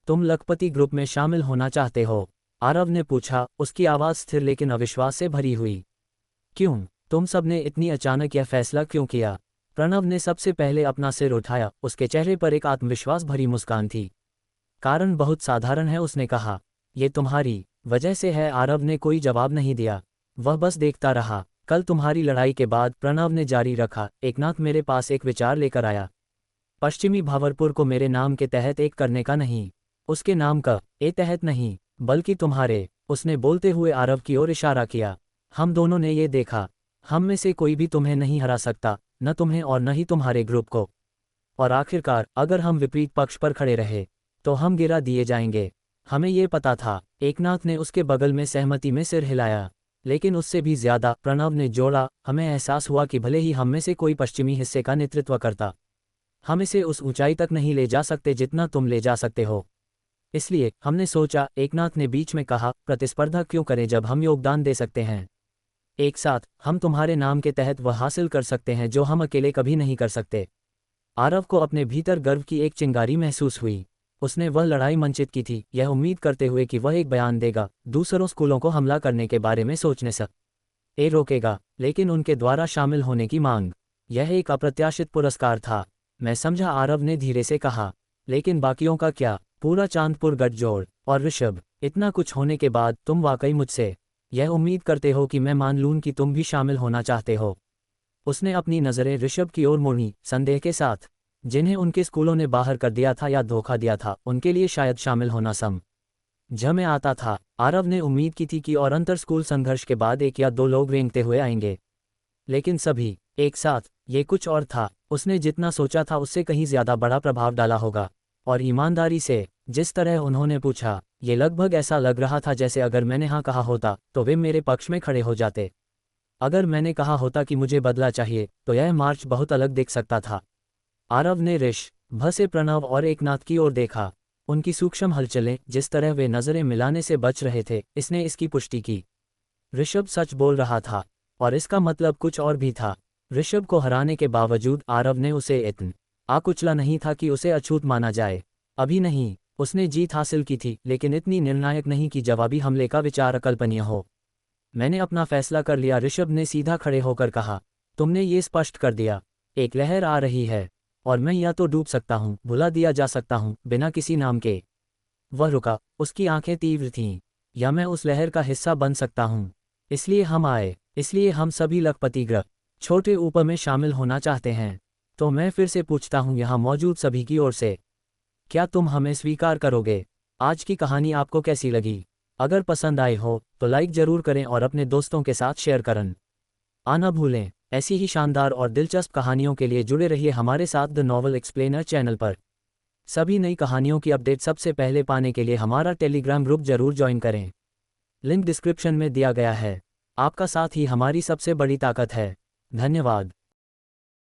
तुम लखपति ग्रुप में शामिल होना चाहते हो? आरव ने पूछा, उसकी आवाज़ स्थिर लेकिन अविश्वास से भरी हुई। क्यों? तुम सबने इतनी अचानक यह फैसला क्यों किया? प्रणव ने सबसे पहले अपना सिर उठाया, उसके चेहरे पर एक आत्मविश्वास भरी मुस्कान थी। कारण बहुत साधारण है, उसने कहा। ये तुम्हारी वजह से है। आरव ने कोई जवाब नहीं दिया, वह बस देखता रहा। कल तुम्हारी लड़ाई के बाद, प्रणव ने जारी रखा, एकनाथ मेरे पास एक विचार लेकर आया। पश्चिमी भावरपुर को मेरे नाम के तहत एक करने का नहीं, उसके नाम का ए तहत नहीं, बल्कि तुम्हारे। उसने बोलते हुए आरव की ओर इशारा किया। हम दोनों ने ये देखा, हम में से कोई भी तुम्हें नहीं हरा सकता, न तुम्हें और न ही तुम्हारे ग्रुप को। और आखिरकार अगर हम विपरीत पक्ष पर खड़े रहे तो हम गिरा दिए जाएंगे। हमें ये पता था। एकनाथ ने उसके बगल में सहमति में सिर हिलाया। लेकिन उससे भी ज्यादा, प्रणव ने जोड़ा, हमें एहसास हुआ कि भले ही हम में से कोई पश्चिमी हिस्से का नेतृत्व करता, हम इसे उस ऊंचाई तक नहीं ले जा सकते जितना तुम ले जा सकते हो। इसलिए हमने सोचा, एकनाथ ने बीच में कहा, प्रतिस्पर्धा क्यों करें जब हम योगदान दे सकते हैं। एक साथ हम तुम्हारे नाम के तहत वह हासिल कर सकते हैं जो हम अकेले कभी नहीं कर सकते। आरव को अपने भीतर गर्व की एक चिंगारी महसूस हुई। उसने वह लड़ाई मंचित की थी, यह उम्मीद करते हुए कि वह एक बयान देगा, दूसरों स्कूलों को हमला करने के बारे में सोचने से रोकेगा, लेकिन उनके द्वारा शामिल होने की मांग। यह एक अप्रत्याशित पुरस्कार था। मैं समझा, आरव ने धीरे से कहा। लेकिन बाकियों का क्या? पूरा चांदपुर गठजोड़ और ऋषभ, इतना कुछ होने के बाद तुम वाकई मुझसे यह उम्मीद करते हो कि मैं मान लूं कि तुम भी शामिल होना चाहते हो? उसने अपनी नज़रें ऋषभ की ओर मोड़ी, संदेह के साथ। जिन्हें उनके स्कूलों ने बाहर कर दिया था या धोखा दिया था, उनके लिए शायद शामिल होना समझ में आता था। आरव ने उम्मीद की थी कि और अंतर स्कूल संघर्ष के बाद एक या दो लोग रेंगते हुए आएंगे, लेकिन सभी एक साथ, ये कुछ और था। उसने जितना सोचा था उससे कहीं ज्यादा बड़ा प्रभाव डाला होगा। और ईमानदारी से, जिस तरह उन्होंने पूछा, ये लगभग ऐसा लग रहा था जैसे अगर मैंने हाँ कहा होता तो वे मेरे पक्ष में खड़े हो जाते। अगर मैंने कहा होता कि मुझे बदला चाहिए तो यह मार्च बहुत अलग दिख सकता था। आरव ने ऋषभ से प्रणव और एकनाथ की ओर देखा। उनकी सूक्ष्म हलचलें, जिस तरह वे नजरें मिलाने से बच रहे थे, इसने इसकी पुष्टि की। ऋषभ सच बोल रहा था, और इसका मतलब कुछ और भी था। ऋषभ को हराने के बावजूद आरव ने उसे इतना आकुचला नहीं था कि उसे अछूत माना जाए। अभी नहीं, उसने जीत हासिल की थी, लेकिन इतनी निर्णायक नहीं कि जवाबी हमले का विचार अकल्पनीय हो। मैंने अपना फैसला कर लिया, ऋषभ ने सीधा खड़े होकर कहा। तुमने ये स्पष्ट कर दिया। एक लहर आ रही है, और मैं या तो डूब सकता हूँ, भुला दिया जा सकता हूँ, बिना किसी नाम के। वह रुका, उसकी आंखें तीव्र थीं। या मैं उस लहर का हिस्सा बन सकता हूँ। इसलिए हम आए, इसलिए हम सभी लखपति ग्रह छोटे ऊपर में शामिल होना चाहते हैं। तो मैं फिर से पूछता हूँ यहाँ मौजूद सभी की ओर से, क्या तुम हमें स्वीकार करोगे? आज की कहानी आपको कैसी लगी? अगर पसंद आई हो तो लाइक जरूर करें और अपने दोस्तों के साथ शेयर करें। आना भूलें। ऐसी ही शानदार और दिलचस्प कहानियों के लिए जुड़े रहिए हमारे साथ द नॉवल एक्सप्लेनर चैनल पर। सभी नई कहानियों की अपडेट सबसे पहले पाने के लिए हमारा टेलीग्राम ग्रुप जरूर ज्वाइन करें। लिंक डिस्क्रिप्शन में दिया गया है। आपका साथ ही हमारी सबसे बड़ी ताकत है। धन्यवाद।